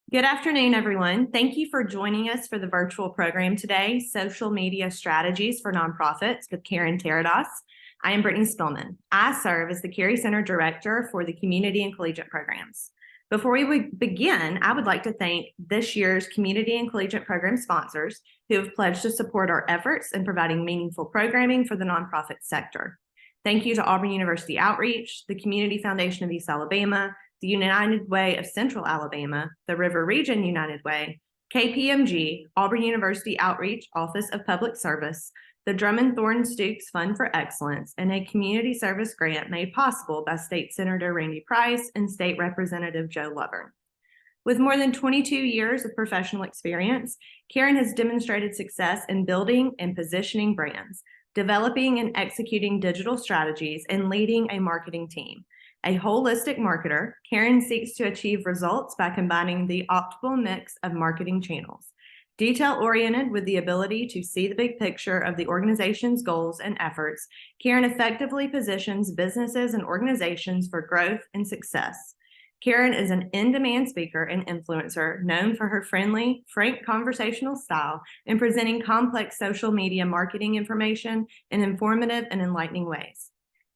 Good afternoon, everyone. Thank you for joining us for the virtual program today, Social Media Strategies for Nonprofits with Caryn Terradas. I am Brittany Spillman. I serve as the Cary Center Director for the Community and Collegiate Programs. Before we begin, I would like to thank this year's Community and Collegiate Program sponsors who have pledged to support our efforts in providing meaningful programming for the nonprofit sector. Thank you to Auburn University Outreach, the Community Foundation of East Alabama, the United Way of Central Alabama, the River Region United Way, KPMG, Auburn University Outreach Office of Public Service, the Drummond Thorne Stooks Fund for Excellence, and a community service grant made possible by State Senator Randy Price and State Representative Joe Lovern. With more than 22 years of professional experience, Caryn has demonstrated success in building and positioning brands, developing and executing digital strategies, and leading a marketing team. A holistic marketer, Caryn seeks to achieve results by combining the optimal mix of marketing channels. Detail-oriented with the ability to see the big picture of the organization's goals and efforts, Caryn effectively positions businesses and organizations for growth and success. Caryn is an in-demand speaker and influencer known for her friendly, frank conversational style in presenting complex social media marketing information in informative and enlightening ways.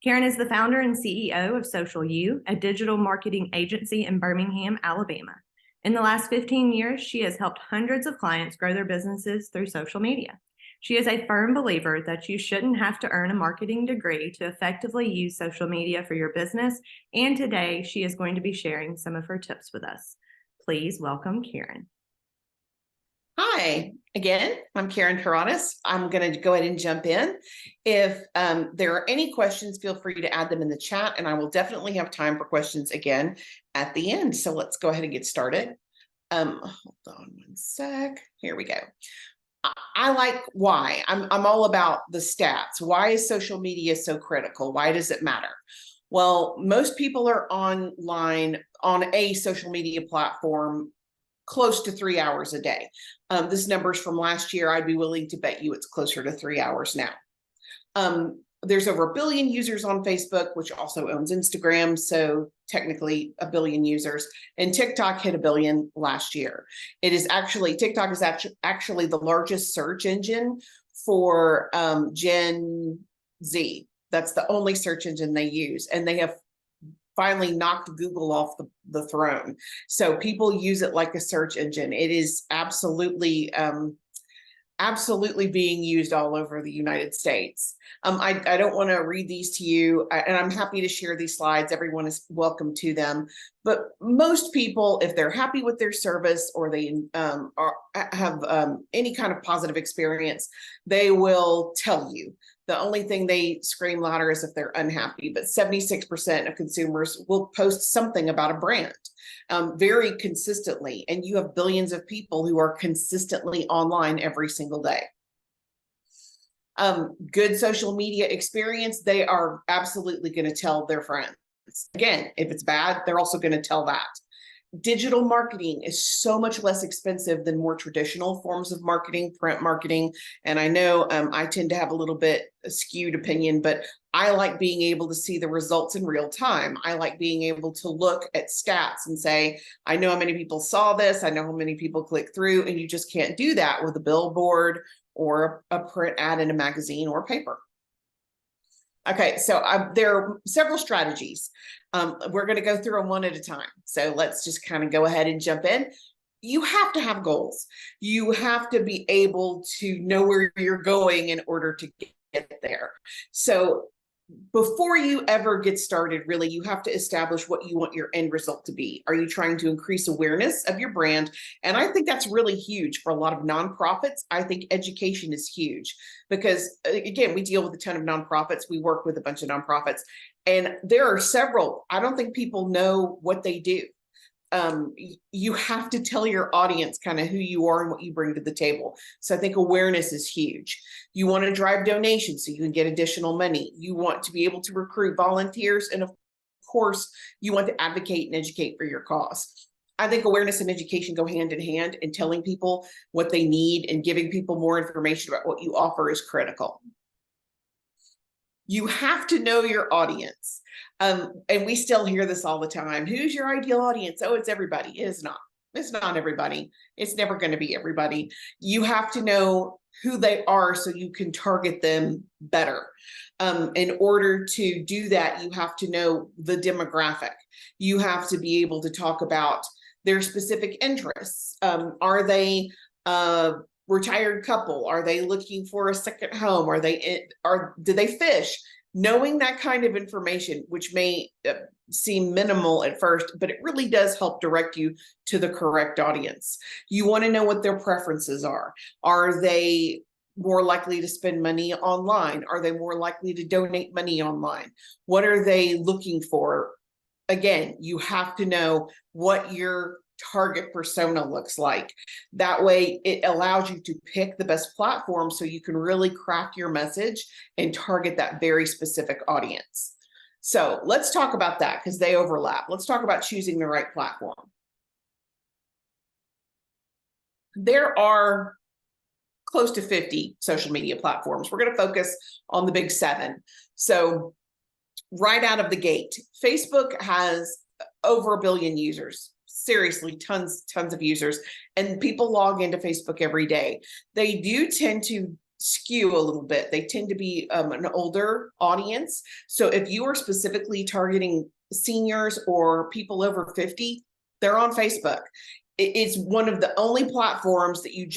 Caryn is the founder and CEO of Social U, a digital marketing agency in Birmingham, Alabama. In the last 15 years, she has helped hundreds of clients grow their businesses through social media. She is a firm believer that you shouldn't have to earn a marketing degree to effectively use social media for your business, and today she is going to be sharing some of her tips with us. Please welcome Caryn. Hi, again, I'm Caryn Terradas. I'm going to go ahead and jump in. If there are any questions, feel free to add them in the chat, and I will definitely have time for questions again at the end. So let's go ahead and get started. Hold on one sec. Here we go. I like why. I'm all about the stats. Why is social media so critical? Why does it matter? Well, most people are online on a social media platform close to 3 hours a day. This number's from last year. I'd be willing to bet you it's closer to 3 hours now. There's over 1 billion users on Facebook, which also owns Instagram, so technically 1 billion users. And TikTok hit 1 billion last year. TikTok is actually the largest search engine for Gen Z. That's the only search engine they use, and they have finally knocked Google off the throne. So people use it like a search engine. It is absolutely being used all over the United States. I don't want to read these to you, and I'm happy to share these slides. Everyone is welcome to them. But most people, if they're happy with their service or they have any kind of positive experience, they will tell you. The only thing they scream louder is if they're unhappy, but 76% of consumers will post something about a brand very consistently. And you have billions of people who are consistently online every single day. Good social media experience, they are absolutely going to tell their friends. Again, if it's bad, they're also going to tell that. Digital marketing is so much less expensive than more traditional forms of marketing, print marketing. And I know I tend to have a little bit skewed opinion, but I like being able to see the results in real time. I like being able to look at stats and say, I know how many people saw this, I know how many people click through, and you just can't do that with a billboard or a print ad in a magazine or paper. Okay, so there are several strategies. We're going to go through them one at a time. So let's just kind of go ahead and jump in. You have to have goals. You have to be able to know where you're going in order to get there. So before you ever get started, really, you have to establish what you want your end result to be. Are you trying to increase awareness of your brand? And I think that's really huge for a lot of nonprofits. I think education is huge because, again, we deal with a ton of nonprofits. We work with a bunch of nonprofits, and there are several. I don't think people know what they do. You have to tell your audience kind of who you are and what you bring to the table. So I think awareness is huge. You want to drive donations so you can get additional money. You want to be able to recruit volunteers. And of course, you want to advocate and educate for your cause. I think awareness and education go hand in hand, and telling people what they need and giving people more information about what you offer is critical. You have to know your audience. And we still hear this all the time. Who's your ideal audience? Oh, it's everybody. It is not. It's not everybody. It's never going to be everybody. You have to know who they are so you can target them better. In order to do that, you have to know the demographic. You have to be able to talk about their specific interests. Are they a retired couple? Are they looking for a second home? Do they fish? Knowing that kind of information, which may seem minimal at first, but it really does help direct you to the correct audience. You want to know what their preferences are. Are they more likely to spend money online? Are they more likely to donate money online? What are they looking for? Again, you have to know what your target persona looks like. That way it allows you to pick the best platform so you can really craft your message and target that very specific audience. So let's talk about that because they overlap. Let's talk about choosing the right platform. There are close to 50 social media platforms. We're going to focus on the big 7. So right out of the gate, Facebook has over 1 billion users. Seriously, tons of users, and people log into Facebook every day. They do tend to skew a little bit. They tend to be an older audience. So if you are specifically targeting seniors or people over 50, they're on Facebook. It's one of the only platforms that you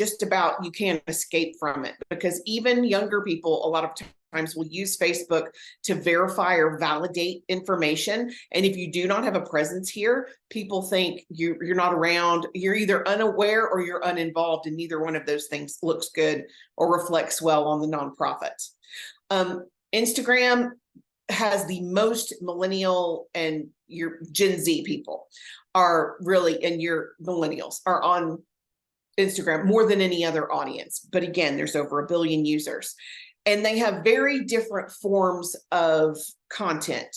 can't escape from it, because even younger people a lot of times will use Facebook to verify or validate information. And if you do not have a presence here, people think you're not around. You're either unaware or you're uninvolved, and neither one of those things looks good or reflects well on the nonprofit. Instagram has the most millennial and your Gen Z people are really, and your millennials are on Instagram more than any other audience. But again, there's over 1 billion users, and they have very different forms of content.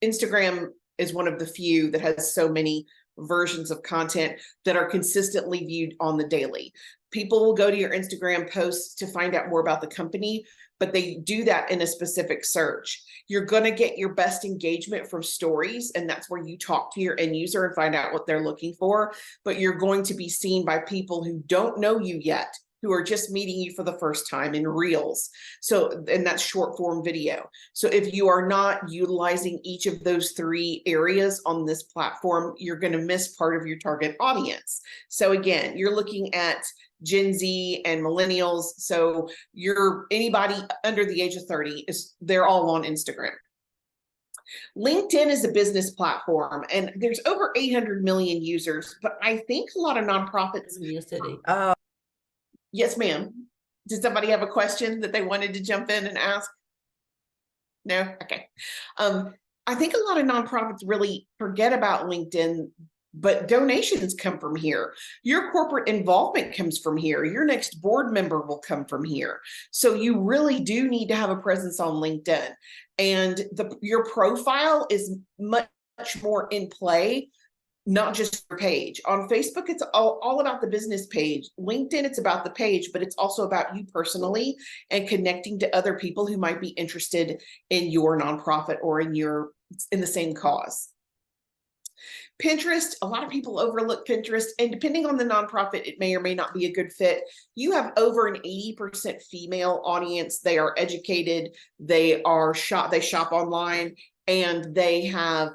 Instagram is one of the few that has so many versions of content that are consistently viewed on the daily. People will go to your Instagram posts to find out more about the company, but they do that in a specific search. You're going to get your best engagement from stories, and that's where you talk to your end user and find out what they're looking for. But you're going to be seen by people who don't know you yet, who are just meeting you for the first time in Reels. So, and that's short form video. So if you are not utilizing each of those 3 areas on this platform, you're going to miss part of your target audience. So again, you're looking at Gen Z and millennials. So anybody under the age of 30 they're all on Instagram. LinkedIn is a business platform, and there's over 800 million users, but I think a lot of nonprofits. Yes, ma'am. Did somebody have a question that they wanted to jump in and ask? No? Okay. I think a lot of nonprofits really forget about LinkedIn, but donations come from here. Your corporate involvement comes from here. Your next board member will come from here. So you really do need to have a presence on LinkedIn. And your profile is much more in play, not just your page. On Facebook, it's all about the business page. LinkedIn, it's about the page, but it's also about you personally and connecting to other people who might be interested in your nonprofit or in the same cause. Pinterest, a lot of people overlook Pinterest, and depending on the nonprofit, it may or may not be a good fit. You have over an 80% female audience. They are educated, they shop online, and they have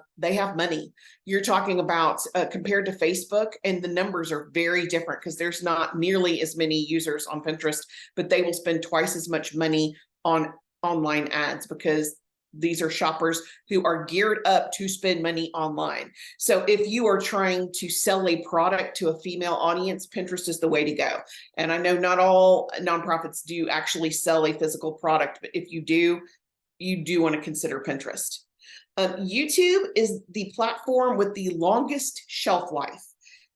money. You're talking about compared to Facebook, and the numbers are very different because there's not nearly as many users on Pinterest, but they will spend twice as much money on online ads because these are shoppers who are geared up to spend money online. So if you are trying to sell a product to a female audience, Pinterest is the way to go. And I know not all nonprofits do actually sell a physical product, but if you do want to consider Pinterest. YouTube is the platform with the longest shelf life.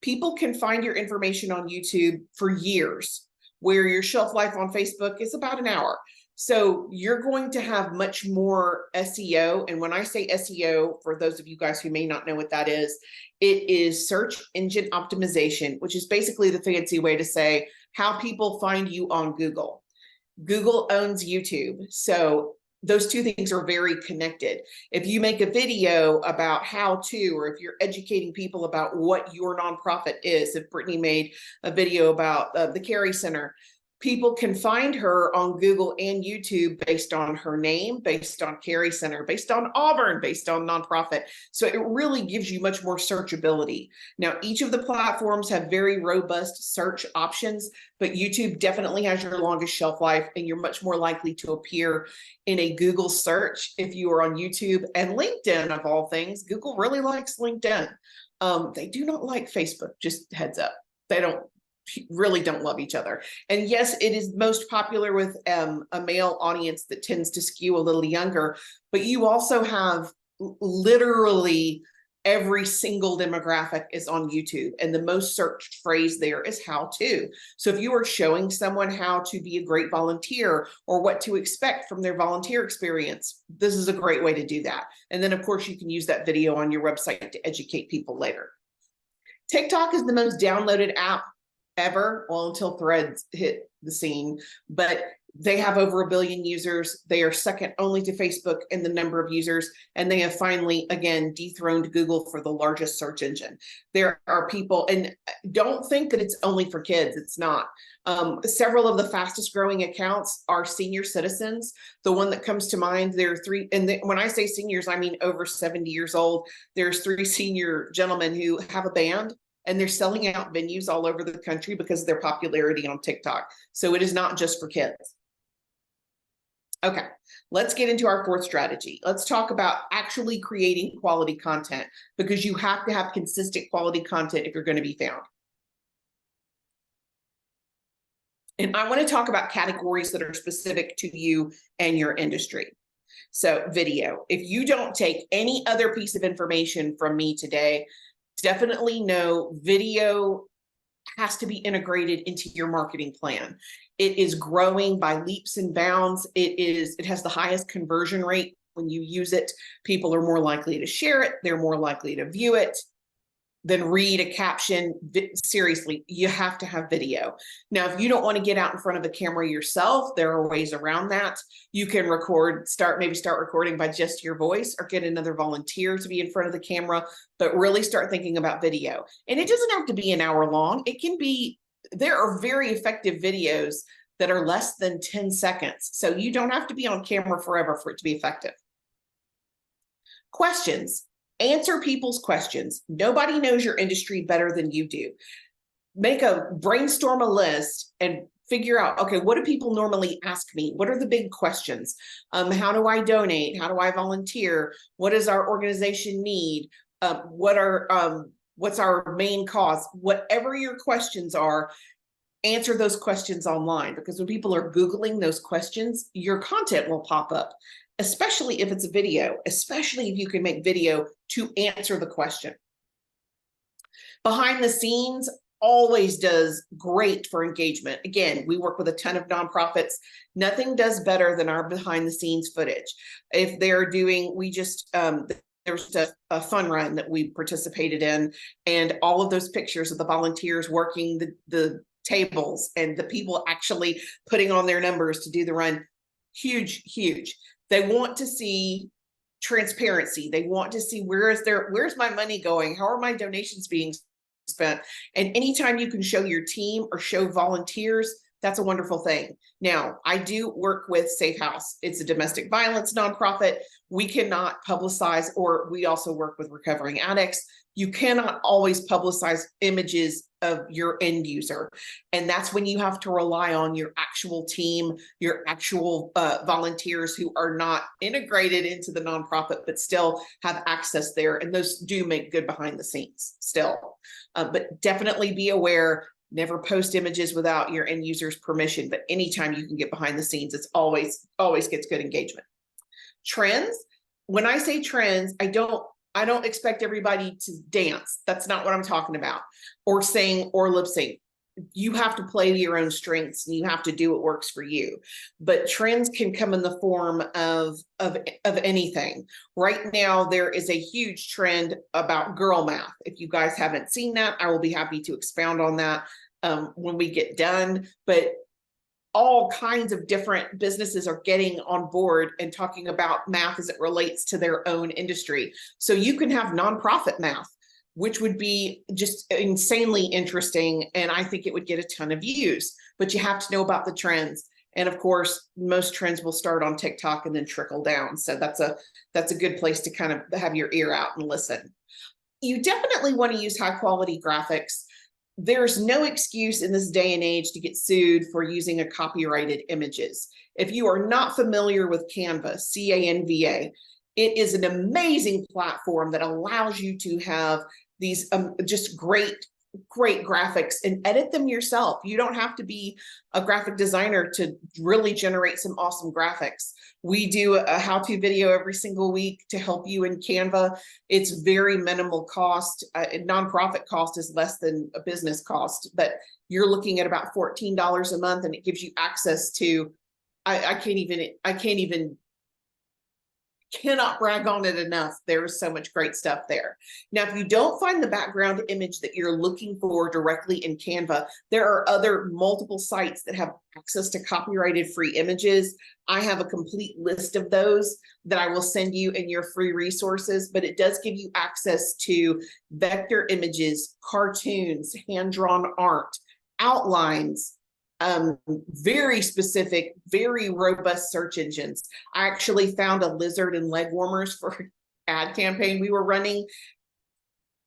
People can find your information on YouTube for years, where your shelf life on Facebook is about an hour. So you're going to have much more SEO. And when I say SEO, for those of you guys who may not know what that is, it is search engine optimization, which is basically the fancy way to say how people find you on Google. Google owns YouTube. So those two things are very connected. If you make a video about how to, or if you're educating people about what your nonprofit is, if Brittany made a video about the Carey Center, people can find her on Google and YouTube based on her name, based on Carey Center, based on Auburn, based on nonprofit. So it really gives you much more searchability. Now, each of the platforms have very robust search options, but YouTube definitely has your longest shelf life, and you're much more likely to appear in a Google search if you are on YouTube. And LinkedIn, of all things, Google really likes LinkedIn. They do not like Facebook, just heads up. They really don't love each other. And yes, it is most popular with a male audience that tends to skew a little younger, but you also have literally every single demographic is on YouTube, and the most searched phrase there is how to. So if you are showing someone how to be a great volunteer or what to expect from their volunteer experience, this is a great way to do that. And then of course you can use that video on your website to educate people later. TikTok is the most downloaded app ever, well, until Threads hit the scene, but they have over 1 billion users. They are second only to Facebook in the number of users, and they have finally, again, dethroned Google for the largest search engine. There are people, and don't think that it's only for kids. It's not. Several of the fastest growing accounts are senior citizens. The one that comes to mind, there are three, and when I say seniors, I mean over 70 years old. There's 3 senior gentlemen who have a band, and they're selling out venues all over the country because of their popularity on TikTok. So it is not just for kids. Okay, let's get into our 4th strategy. Let's talk about actually creating quality content, because you have to have consistent quality content if you're going to be found. And I want to talk about categories that are specific to you and your industry. So video, if you don't take any other piece of information from me today, definitely know video has to be integrated into your marketing plan. It is growing by leaps and bounds. It has the highest conversion rate. When you use it, people are more likely to share it. They're more likely to view it than read a caption. Seriously, you have to have video. Now, if you don't want to get out in front of a camera yourself, there are ways around that. You can maybe start recording by just your voice, or get another volunteer to be in front of the camera, but really start thinking about video. And it doesn't have to be an hour long. It can be, there are very effective videos that are less than 10 seconds. So you don't have to be on camera forever for it to be effective. Questions. Answer people's questions. Nobody knows your industry better than you do. Brainstorm a list and figure out, okay, what do people normally ask me? What are the big questions? How do I donate? How do I volunteer? What does our organization need? What's our main cause? Whatever your questions are, answer those questions online, because when people are Googling those questions, your content will pop up, especially if it's a video, especially if you can make video to answer the question. Behind the scenes always does great for engagement. Again, we work with a ton of nonprofits. Nothing does better than our behind the scenes footage. If they're doing, there was a fun run that we participated in, and all of those pictures of the volunteers working the tables and the people actually putting on their numbers to do the run, huge, huge. They want to see transparency. They want to see where's my money going? How are my donations being spent? And anytime you can show your team or show volunteers, that's a wonderful thing. Now, I do work with Safe House. It's a domestic violence nonprofit. We cannot publicize, or we also work with recovering addicts. You cannot always publicize images of your end user. And that's when you have to rely on your actual team, your actual volunteers who are not integrated into the nonprofit, but still have access there. And those do make good behind the scenes still. But definitely be aware, never post images without your end user's permission. But anytime you can get behind the scenes, it's always gets good engagement. Trends. When I say trends, I don't expect everybody to dance. That's not what I'm talking about, or sing or lip sync. You have to play to your own strengths, and you have to do what works for you. But trends can come in the form of anything. Right now, there is a huge trend about girl math. If you guys haven't seen that, I will be happy to expound on that when we get done. But all kinds of different businesses are getting on board and talking about math as it relates to their own industry. So you can have nonprofit math, which would be just insanely interesting. And I think it would get a ton of views, but you have to know about the trends. And of course, most trends will start on TikTok and then trickle down. So that's a good place to kind of have your ear out and listen. You definitely want to use high quality graphics. There's no excuse in this day and age to get sued for using a copyrighted images. If you are not familiar with Canva, C-A-N-V-A, it is an amazing platform that allows you to have these just great graphics and edit them yourself. You don't have to be a graphic designer to really generate some awesome graphics. We do a how-to video every single week to help you in Canva. It's very minimal cost. Nonprofit cost is less than a business cost, but you're looking at about $14 a month, and it gives you access to, I cannot brag on it enough. There's so much great stuff there. Now, if you don't find the background image that you're looking for directly in Canva, there are other multiple sites that have access to copyrighted free images. I have a complete list of those that I will send you in your free resources, but it does give you access to vector images, cartoons, hand-drawn art, outlines, very specific, very robust search engines. I actually found a lizard and leg warmers for ad campaign we were running.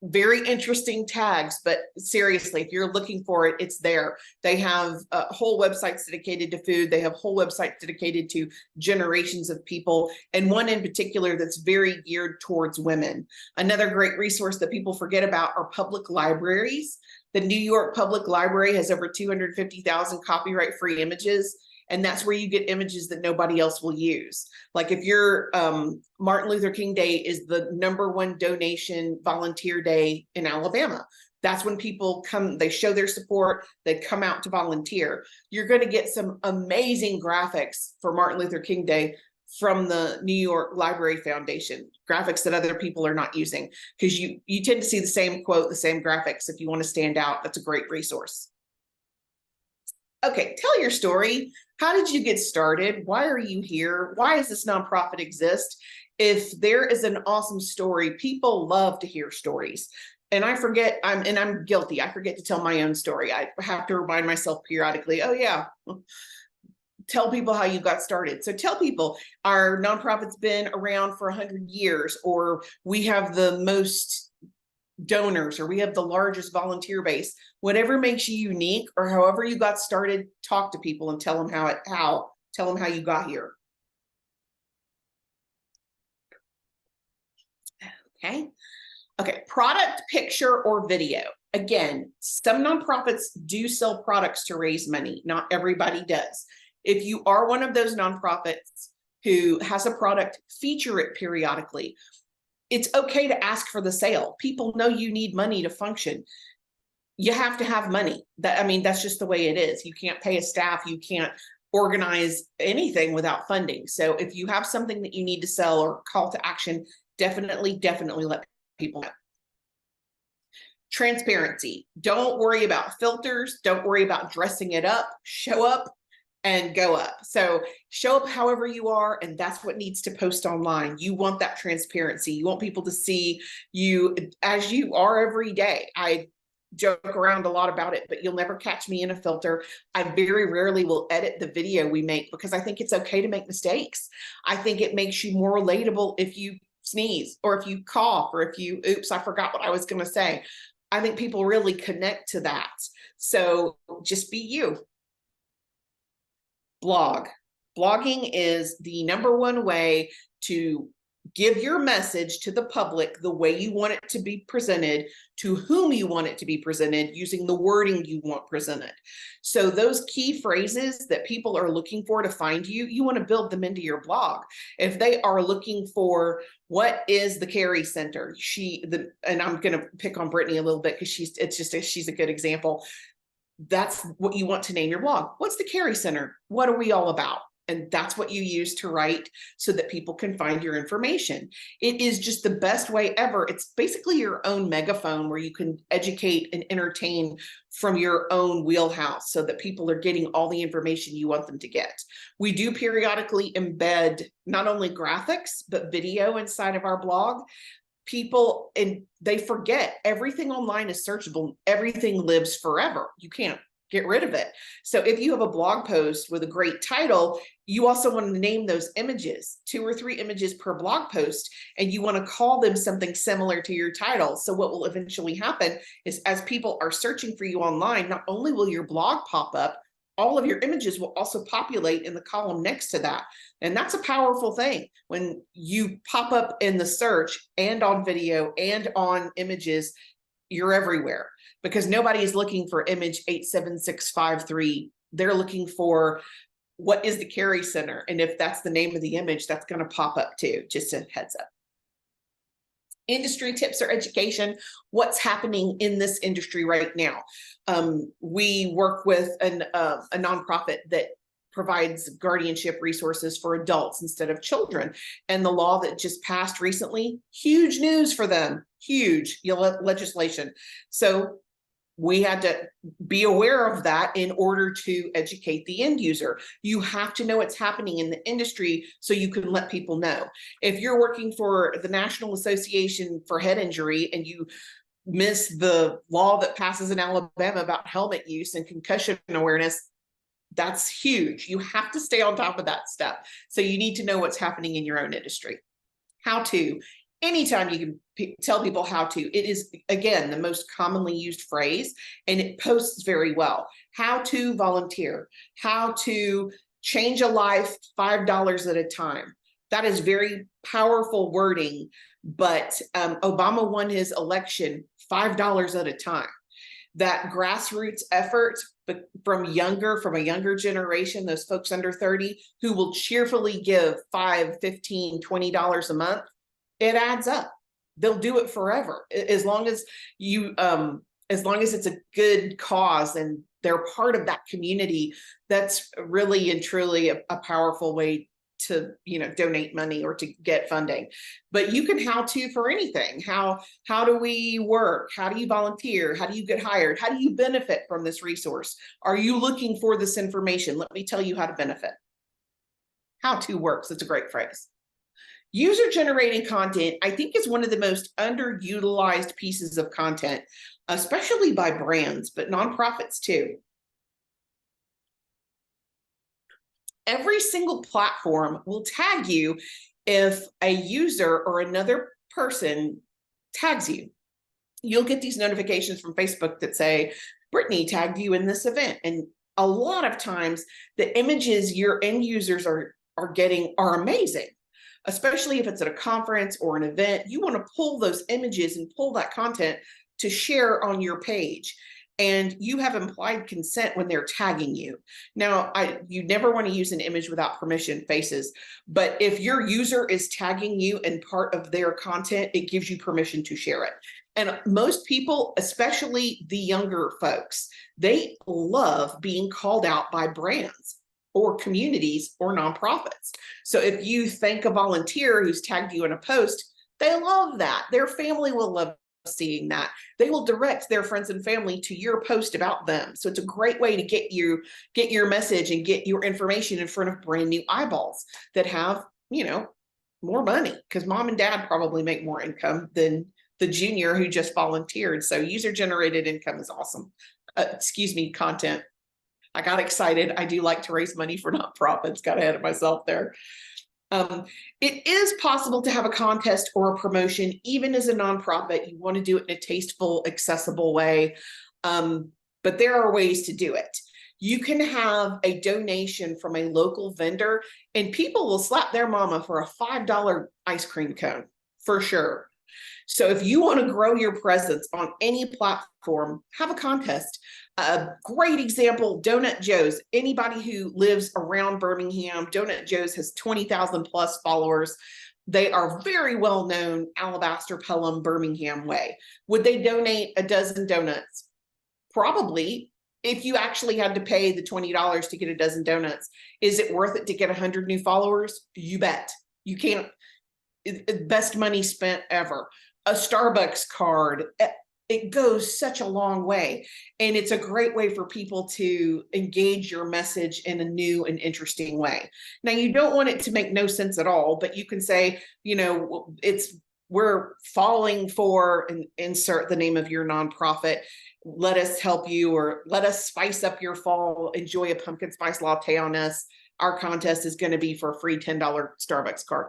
Very interesting tags, but seriously, if you're looking for it, it's there. They have whole websites dedicated to food. They have whole websites dedicated to generations of people, and one in particular that's very geared towards women. Another great resource that people forget about are public libraries. The New York Public Library has over 250,000 copyright-free images, and that's where you get images that nobody else will use. Like if your Martin Luther King Day is the #1 donation volunteer day in Alabama. That's when people come, they show their support, they come out to volunteer. You're going to get some amazing graphics for Martin Luther King Day from the New York Library Foundation, graphics that other people are not using, because you tend to see the same quote, the same graphics. If you want to stand out, that's a great resource. Okay, tell your story. How did you get started? Why are you here? Why does this nonprofit exist? If there is an awesome story, people love to hear stories. And I forget, I'm guilty. I forget to tell my own story. I have to remind myself periodically, oh yeah, tell people how you got started. So tell people our nonprofit's been around for 100 years, or we have the most donors, or we have the largest volunteer base. Whatever makes you unique, or however you got started, talk to people and tell them tell them how you got here. Okay, product, picture, or video. Again, some nonprofits do sell products to raise money. Not everybody does. If you are one of those nonprofits who has a product, feature it periodically. It's okay to ask for the sale. People know you need money to function. You have to have money. That's just the way it is. You can't pay a staff. You can't organize anything without funding. So if you have something that you need to sell or call to action, definitely let people know. Transparency. Don't worry about filters. Don't worry about dressing it up. Show up and go up. So show up however you are, and that's what needs to post online. You want that transparency. You want people to see you as you are every day. I joke around a lot about it, but you'll never catch me in a filter. I very rarely will edit the video we make, because I think it's okay to make mistakes. I think it makes you more relatable if you sneeze, or if you cough, or if you, oops, I forgot what I was going to say. I think people really connect to that. So just be you. Blog. Blogging is the #1 way to give your message to the public the way you want it to be presented, to whom you want it to be presented, using the wording you want presented. So those key phrases that people are looking for to find you, you want to build them into your blog. If they are looking for, what is the Carey Center? And I'm going to pick on Brittany a little bit because she's a good example. That's what you want to name your blog. What's the Carey Center? What are we all about? And that's what you use to write so that people can find your information. It is just the best way ever. It's basically your own megaphone where you can educate and entertain from your own wheelhouse so that people are getting all the information you want them to get. We do periodically embed not only graphics, but video inside of our blog. People, and they forget everything online is searchable. Everything lives forever. You can't get rid of it. So if you have a blog post with a great title, you also want to name those images, 2 or 3 images per blog post, and you want to call them something similar to your title. So what will eventually happen is as people are searching for you online, not only will your blog pop up, all of your images will also populate in the column next to that. And that's a powerful thing. When you pop up in the search and on video and on images, you're everywhere, because nobody is looking for image 87653. They're looking for what is the Carey Center. And if that's the name of the image, that's going to pop up too, just a heads up. Industry tips or education, what's happening in this industry right now. We work with a nonprofit that provides guardianship resources for adults instead of children. And the law that just passed recently, huge news for them, huge legislation. So we had to be aware of that in order to educate the end user. You have to know what's happening in the industry so you can let people know. If you're working for the National Association for Head Injury and you miss the law that passes in Alabama about helmet use and concussion awareness, that's huge. You have to stay on top of that stuff. So you need to know what's happening in your own industry. How to. Anytime you can tell people how to, it is, again, the most commonly used phrase, and it posts very well. How to volunteer, how to change a life $5 at a time. That is very powerful wording, but Obama won his election $5 at a time. That grassroots effort, but from a younger generation, those folks under 30 who will cheerfully give $5, $15, $20 a month, it adds up. They'll do it forever. As long as it's a good cause and they're part of that community, that's really and truly a powerful way to, donate money or to get funding. But you can how to for anything. How do we work? How do you volunteer? How do you get hired? How do you benefit from this resource? Are you looking for this information? Let me tell you how to benefit. How to works. It's a great phrase. User-generated content, I think, is one of the most underutilized pieces of content, especially by brands, but nonprofits too. Every single platform will tag you if a user or another person tags you. You'll get these notifications from Facebook that say, Brittany tagged you in this event. And a lot of times the images your end users are getting are amazing. Especially if it's at a conference or an event, you want to pull those images and pull that content to share on your page. And you have implied consent when they're tagging you. Now, you never want to use an image without permission, faces, but if your user is tagging you in part of their content, it gives you permission to share it. And most people, especially the younger folks, they love being called out by brands or communities or nonprofits. So if you thank a volunteer who's tagged you in a post, they love that. Their family will love seeing that. They will direct their friends and family to your post about them. So it's a great way to get your message and get your information in front of brand new eyeballs that have, more money, because mom and dad probably make more income than the junior who just volunteered. So user-generated income is awesome. Content. I got excited. I do like to raise money for nonprofits. Got ahead of myself there. It is possible to have a contest or a promotion, even as a nonprofit. You want to do it in a tasteful, accessible way. But there are ways to do it. You can have a donation from a local vendor, and people will slap their mama for a $5 ice cream cone for sure. So if you want to grow your presence on any platform, have a contest. A great example, Donut Joe's. Anybody who lives around Birmingham, Donut Joe's has 20,000 plus followers. They are very well known, Alabaster Pelham, Birmingham way. Would they donate a dozen donuts? Probably. if you actually had to pay the $20 to get a dozen donuts, is it worth it to get 100 new followers? You bet. You can't. Best money spent ever. A Starbucks card, it goes such a long way. And it's a great way for people to engage your message in a new and interesting way. Now, you don't want it to make no sense at all, but you can say, we're falling for, and insert the name of your nonprofit. Let us help you, or let us spice up your fall. Enjoy a pumpkin spice latte on us. Our contest is going to be for a free $10 Starbucks card.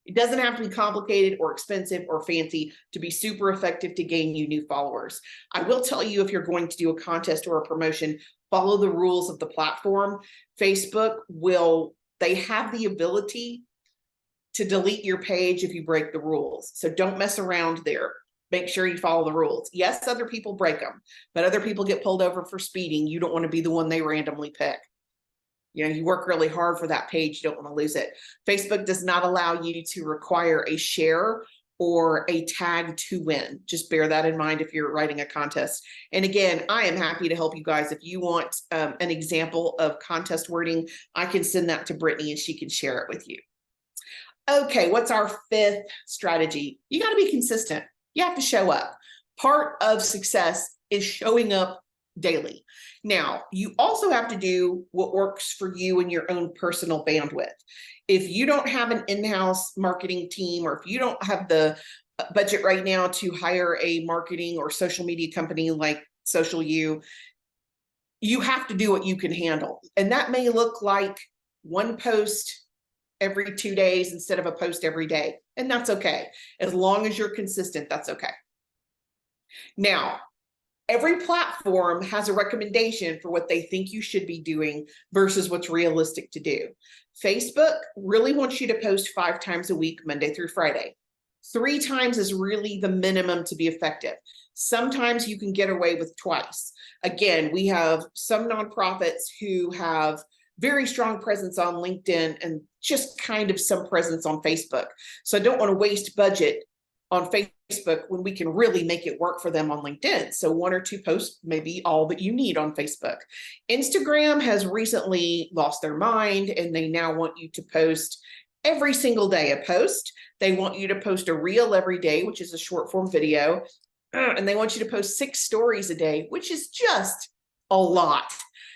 It doesn't have to be complicated or expensive or fancy to be super effective to gain you new followers. I will tell you, if you're going to do a contest or a promotion, follow the rules of the platform. Facebook they have the ability to delete your page if you break the rules. So don't mess around there. Make sure you follow the rules. Yes, other people break them, but other people get pulled over for speeding. You don't want to be the one they randomly pick. You work really hard for that page. You don't want to lose it. Facebook does not allow you to require a share or a tag to win. Just bear that in mind if you're writing a contest. And again, I am happy to help you guys. If you want an example of contest wording, I can send that to Brittany and she can share it with you. Okay, what's our fifth strategy? You got to be consistent. You have to show up. Part of success is showing up daily. Now, you also have to do what works for you and your own personal bandwidth. If you don't have an in-house marketing team, or if you don't have the budget right now to hire a marketing or social media company like Social You have to do what you can handle. And that may look like one post every 2 days instead of a post every day. And that's okay. As long as you're consistent, that's okay. Now, every platform has a recommendation for what they think you should be doing versus what's realistic to do. Facebook really wants you to post 5 times a week, Monday through Friday. 3 times is really the minimum to be effective. Sometimes you can get away with twice. Again, we have some nonprofits who have very strong presence on LinkedIn and just kind of some presence on Facebook. So I don't want to waste budget on Facebook when we can really make it work for them on LinkedIn. So 1 or 2 posts may be all that you need on Facebook. Instagram has recently lost their mind, and they now want you to post every single day a post. They want you to post a reel every day, which is a short form video. And they want you to post 6 stories a day, which is just a lot.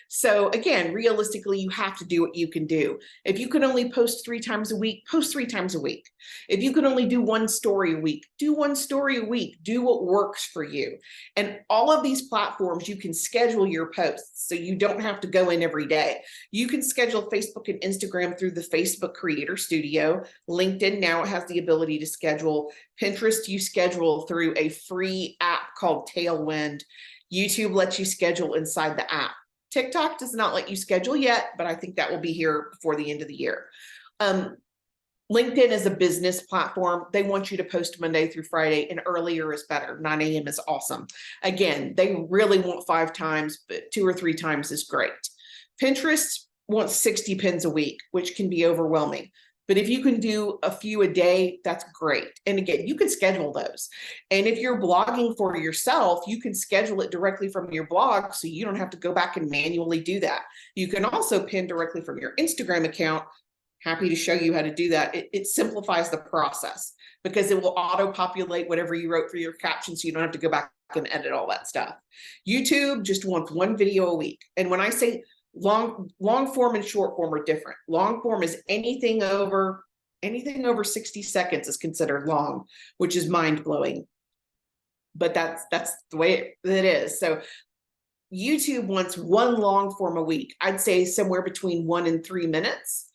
So again, realistically, you have to do what you can do. If you can only post 3 times a week, post 3 times a week. If you can only do 1 story a week, do 1 story a week. Do what works for you. And all of these platforms, you can schedule your posts, so you don't have to go in every day. You can schedule Facebook and Instagram through the Facebook Creator Studio. LinkedIn now has the ability to schedule. Pinterest, you schedule through a free app called Tailwind. YouTube lets you schedule inside the app. TikTok does not let you schedule yet, but I think that will be here before the end of the year. LinkedIn is a business platform. They want you to post Monday through Friday, and earlier is better. 9 a.m. is awesome. Again, they really want 5 times, but 2 or 3 times is great. Pinterest wants 60 pins a week, which can be overwhelming. But if you can do a few a day, that's great. And again, you can schedule those. And if you're blogging for yourself, you can schedule it directly from your blog, so you don't have to go back and manually do that. You can also pin directly from your Instagram account. Happy to show you how to do that. It simplifies the process because it will auto-populate whatever you wrote for your caption, so you don't have to go back and edit all that stuff. YouTube just wants 1 video a week. And when I say long form and short form are different. Long form is anything over 60 seconds is considered long, which is mind-blowing. But that's the way it is. So YouTube wants 1 long form a week. I'd say somewhere between 1 and 3 minutes.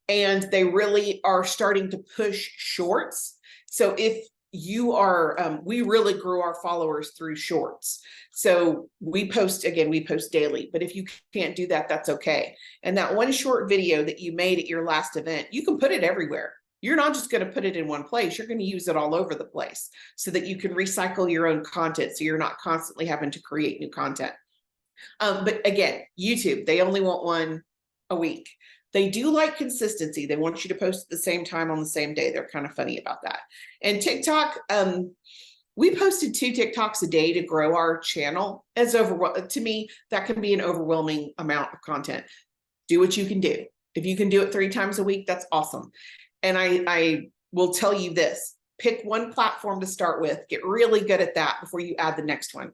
And they really are starting to push shorts. So if you are, we really grew our followers through shorts. So we post daily, but if you can't do that, that's okay. And that 1 short video that you made at your last event, you can put it everywhere. You're not just going to put it in one place. You're going to use it all over the place so that you can recycle your own content. So you're not constantly having to create new content. But again, YouTube, they only want 1 a week. They do like consistency. They want you to post at the same time on the same day. They're kind of funny about that. And TikTok, We posted 2 TikToks a day to grow our channel. To me, that can be an overwhelming amount of content. Do what you can do. If you can do it 3 times a week, that's awesome. And I will tell you this, pick one platform to start with, get really good at that before you add the next one.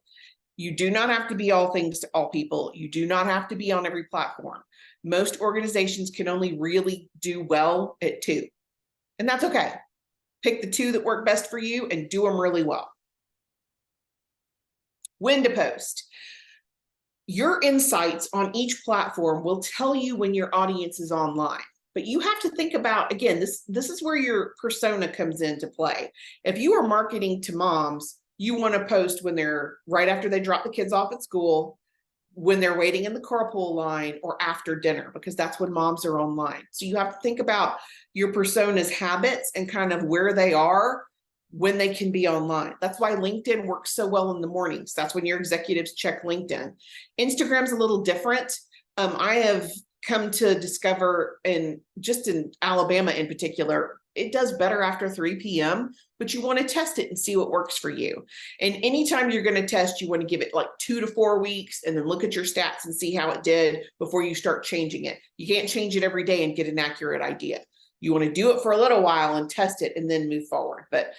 You do not have to be all things to all people. You do not have to be on every platform. Most organizations can only really do well at 2, and that's okay. Pick the 2 that work best for you and do them really well. When to post. Your insights on each platform will tell you when your audience is online. But you have to think about, again, this is where your persona comes into play. If you are marketing to moms, you want to post when they're right after they drop the kids off at school, when they're waiting in the carpool line, or after dinner, because that's when moms are online. So you have to think about your persona's habits and kind of where they are when they can be online. That's why LinkedIn works so well in the mornings. That's when your executives check LinkedIn. Instagram's a little different. I have come to discover, just in Alabama in particular, it does better after 3 p.m., but you want to test it and see what works for you. And anytime you're going to test, you want to give it like 2 to 4 weeks and then look at your stats and see how it did before you start changing it. You can't change it every day and get an accurate idea. You want to do it for a little while and test it and then move forward. But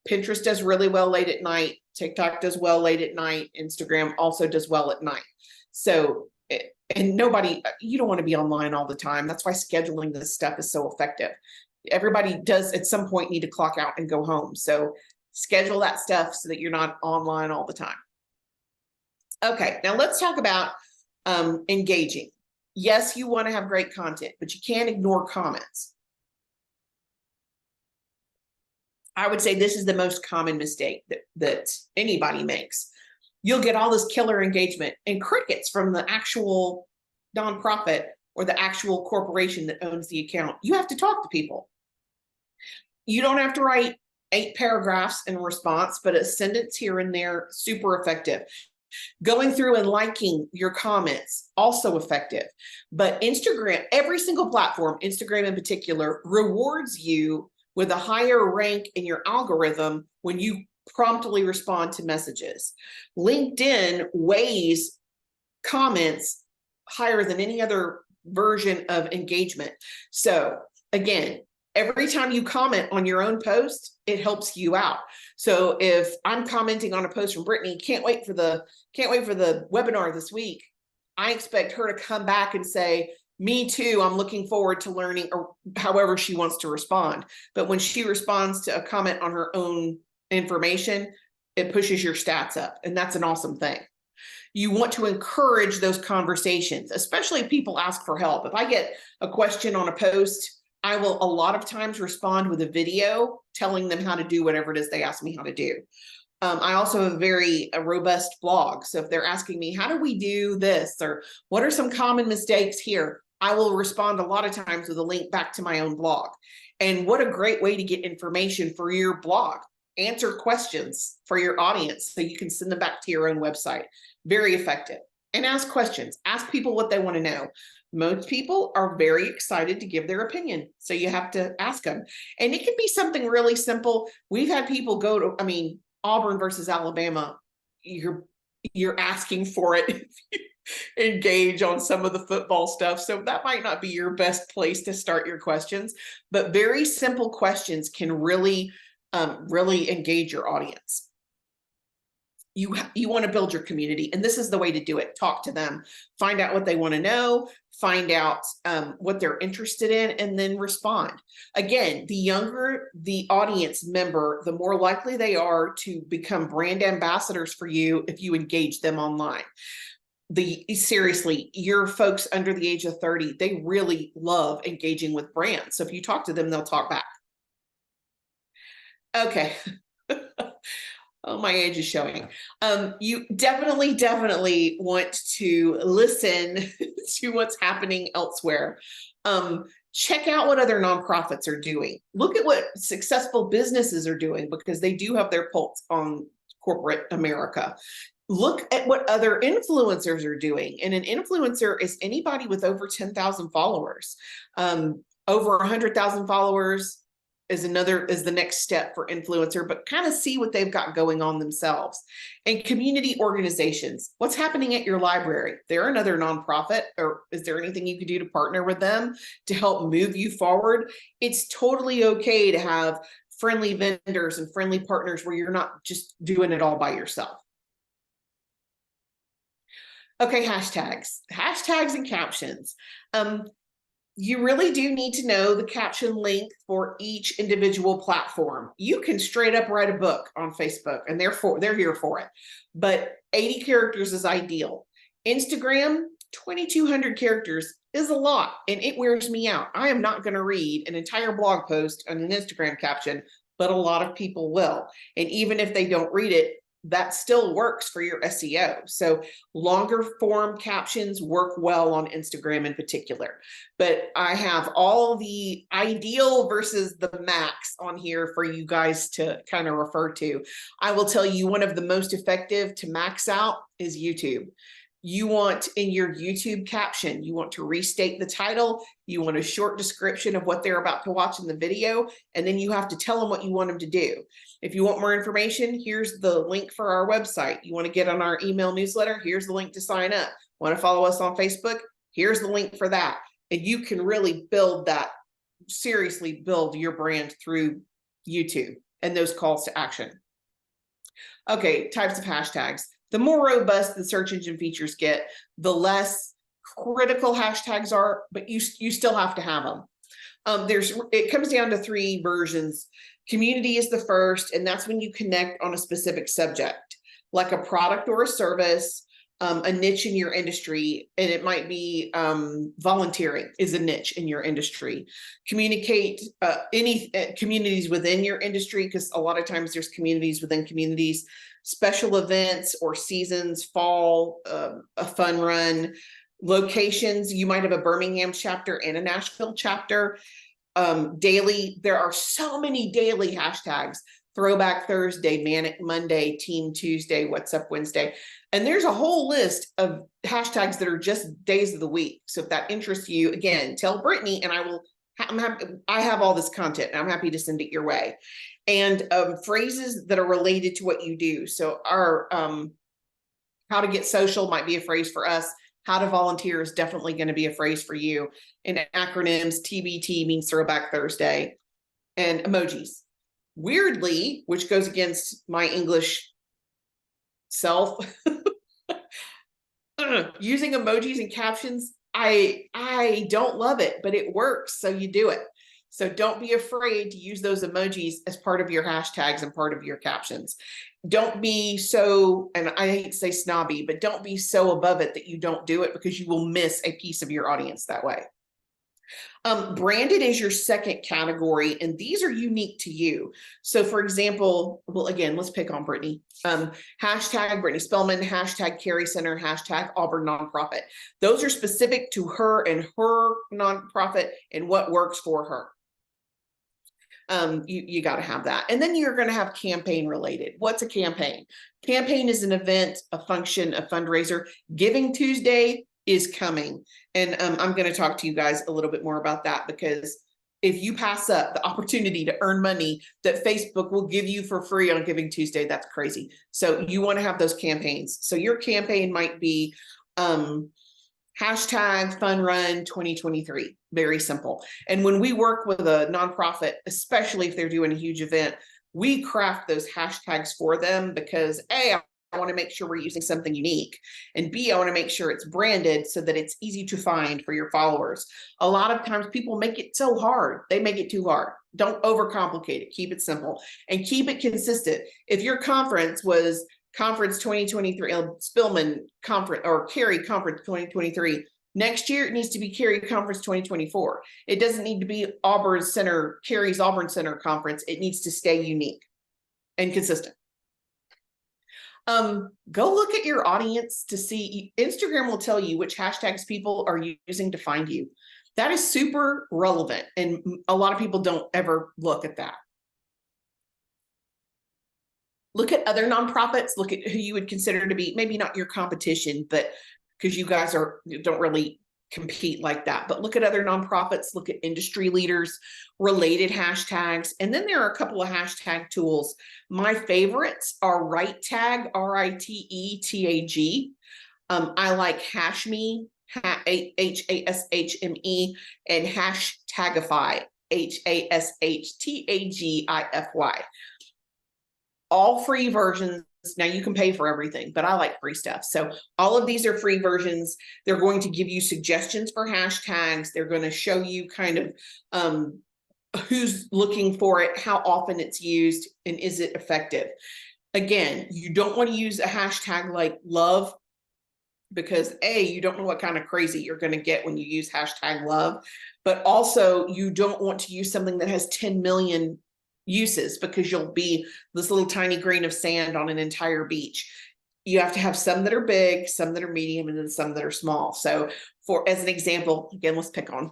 Pinterest does really well late at night. TikTok does well late at night. Instagram also does well at night. So, and you don't want to be online all the time. That's why scheduling this stuff is so effective. Everybody does at some point need to clock out and go home. So schedule that stuff so that you're not online all the time. Okay, now let's talk about engaging. Yes, you want to have great content, but you can't ignore comments. I would say this is the most common mistake that anybody makes. You'll get all this killer engagement and crickets from the actual nonprofit or the actual corporation that owns the account. You have to talk to people. You don't have to write 8 paragraphs in response, but a sentence here and there, super effective. Going through and liking your comments, also effective. But Instagram, every single platform, Instagram in particular, rewards you with a higher rank in your algorithm when you promptly respond to messages. LinkedIn weighs comments higher than any other version of engagement. So again, every time you comment on your own post, it helps you out. So if I'm commenting on a post from Brittany, can't wait for the webinar this week, I expect her to come back and say, me too, I'm looking forward to learning, or however she wants to respond. But when she responds to a comment on her own information, it pushes your stats up, and that's an awesome thing. You want to encourage those conversations, especially if people ask for help. If I get a question on a post, I will a lot of times respond with a video telling them how to do whatever it is they ask me how to do. I also have a robust blog. So if they're asking me, how do we do this? Or what are some common mistakes here? I will respond a lot of times with a link back to my own blog. And what a great way to get information for your blog. Answer questions for your audience so you can send them back to your own website. Very effective. And ask questions. Ask people what they want to know. Most people are very excited to give their opinion. So you have to ask them. And it can be something really simple. We've had people go to, Auburn versus Alabama. You're asking for it if you engage on some of the football stuff. So that might not be your best place to start your questions, but very simple questions can really engage your audience. You want to build your community, and this is the way to do it. Talk to them, find out what they want to know, find out what they're interested in, and then respond. Again, the younger the audience member, the more likely they are to become brand ambassadors for you if you engage them online. Seriously, your folks under the age of 30, they really love engaging with brands. So if you talk to them, they'll talk back. Okay. Oh, my age is showing. You definitely want to listen to what's happening elsewhere. Check out what other nonprofits are doing. Look at what successful businesses are doing, because they do have their pulse on corporate America. Look at what other influencers are doing. And an influencer is anybody with over 10,000 followers, over 100,000 followers. is the next step for influencer, but kind of see what they've got going on themselves. And community organizations, what's happening at your library? They're another nonprofit, or is there anything you could do to partner with them to help move you forward? It's totally okay to have friendly vendors and friendly partners where you're not just doing it all by yourself. Okay, hashtags and captions. You really do need to know the caption length for each individual platform. You can straight up write a book on Facebook, and they're here for it. But 80 characters is ideal. Instagram, 2,200 characters is a lot, and it wears me out. I am not going to read an entire blog post on an Instagram caption, but a lot of people will. And even if they don't read it, that still works for your SEO. So longer form captions work well on Instagram in particular. But I have all the ideal versus the max on here for you guys to kind of refer to. I will tell you, one of the most effective to max out is YouTube. You want in your YouTube caption, you want to restate the title, you want a short description of what they're about to watch in the video, and then you have to tell them what you want them to do. If you want more information, here's the link for our website. You want to get on our email newsletter, here's the link to sign up. Want to follow us on Facebook? Here's the link for that. And you can really build that, seriously build your brand through YouTube and those calls to action. Okay, types of hashtags. The more robust the search engine features get, the less critical hashtags are, but you still have to have them. It comes down to 3 versions. Community is the first, and that's when you connect on a specific subject, like a product or a service, a niche in your industry, and it might be volunteering is a niche in your industry. Communicate any communities within your industry, because a lot of times there's communities within communities. Special events or seasons, fall, a fun run, locations. You might have a Birmingham chapter and a Nashville chapter. Daily, there are so many daily hashtags. Throwback Thursday, Manic Monday, Team Tuesday, What's Up Wednesday. And there's a whole list of hashtags that are just days of the week. So if that interests you, again, tell Brittany and I have all this content and I'm happy to send it your way. And phrases that are related to what you do. So our how to get social might be a phrase for us. How to volunteer is definitely going to be a phrase for you. And acronyms, TBT means Throwback Thursday, and emojis. Weirdly, which goes against my English self, using emojis and captions, I don't love it, but it works, so you do it. So don't be afraid to use those emojis as part of your hashtags and part of your captions. Don't be so, and I hate to say snobby, but don't be so above it that you don't do it, because you will miss a piece of your audience that way. Branded is your second category, and these are unique to you. So for example, well, again, let's pick on Brittany. Hashtag Brittany Spellman, hashtag Carey Center, hashtag Auburn Nonprofit. Those are specific to her and her nonprofit and what works for her. You got to have that. And then you're going to have campaign related. What's a campaign? Campaign is an event, a function, a fundraiser. Giving Tuesday is coming. And I'm going to talk to you guys a little bit more about that, because if you pass up the opportunity to earn money that Facebook will give you for free on Giving Tuesday, that's crazy. So you want to have those campaigns. So your campaign might be hashtag Fun Run 2023. Very simple. And when we work with a nonprofit, especially if they're doing a huge event, we craft those hashtags for them, because A, I want to make sure we're using something unique, and B, I want to make sure it's branded so that it's easy to find for your followers. A lot of times people make it so hard. They make it too hard. Don't overcomplicate it. Keep it simple and keep it consistent. If your conference was Conference 2023, Spillman Conference or Carey Conference 2023, next year it needs to be Carey Conference 2024. It doesn't need to be Auburn Center, Carey's Auburn Center Conference. It needs to stay unique and consistent. Go look at your audience to see. Instagram will tell you which hashtags people are using to find you. That is super relevant, and a lot of people don't ever look at that. Look at other nonprofits. Look at who you would consider to be maybe not your competition, but because you guys don't really compete like that. But look at other nonprofits, look at industry leaders, related hashtags. And then there are a couple of hashtag tools. My favorites are RightTag, RITETAG. I like HashMe, HASHME, and Hashtagify, HASHTAGIFY. All free versions. Now you can pay for everything, but I like free stuff. So all of these are free versions. They're going to give you suggestions for hashtags. They're going to show you kind of who's looking for it, how often it's used, and is it effective. Again, you don't want to use a hashtag like love, because you don't know what kind of crazy you're going to get when you use hashtag love, but also you don't want to use something that has 10 million uses, because you'll be this little tiny grain of sand on an entire beach. You have to have some that are big, some that are medium, and then some that are small. So as an example, again, let's pick on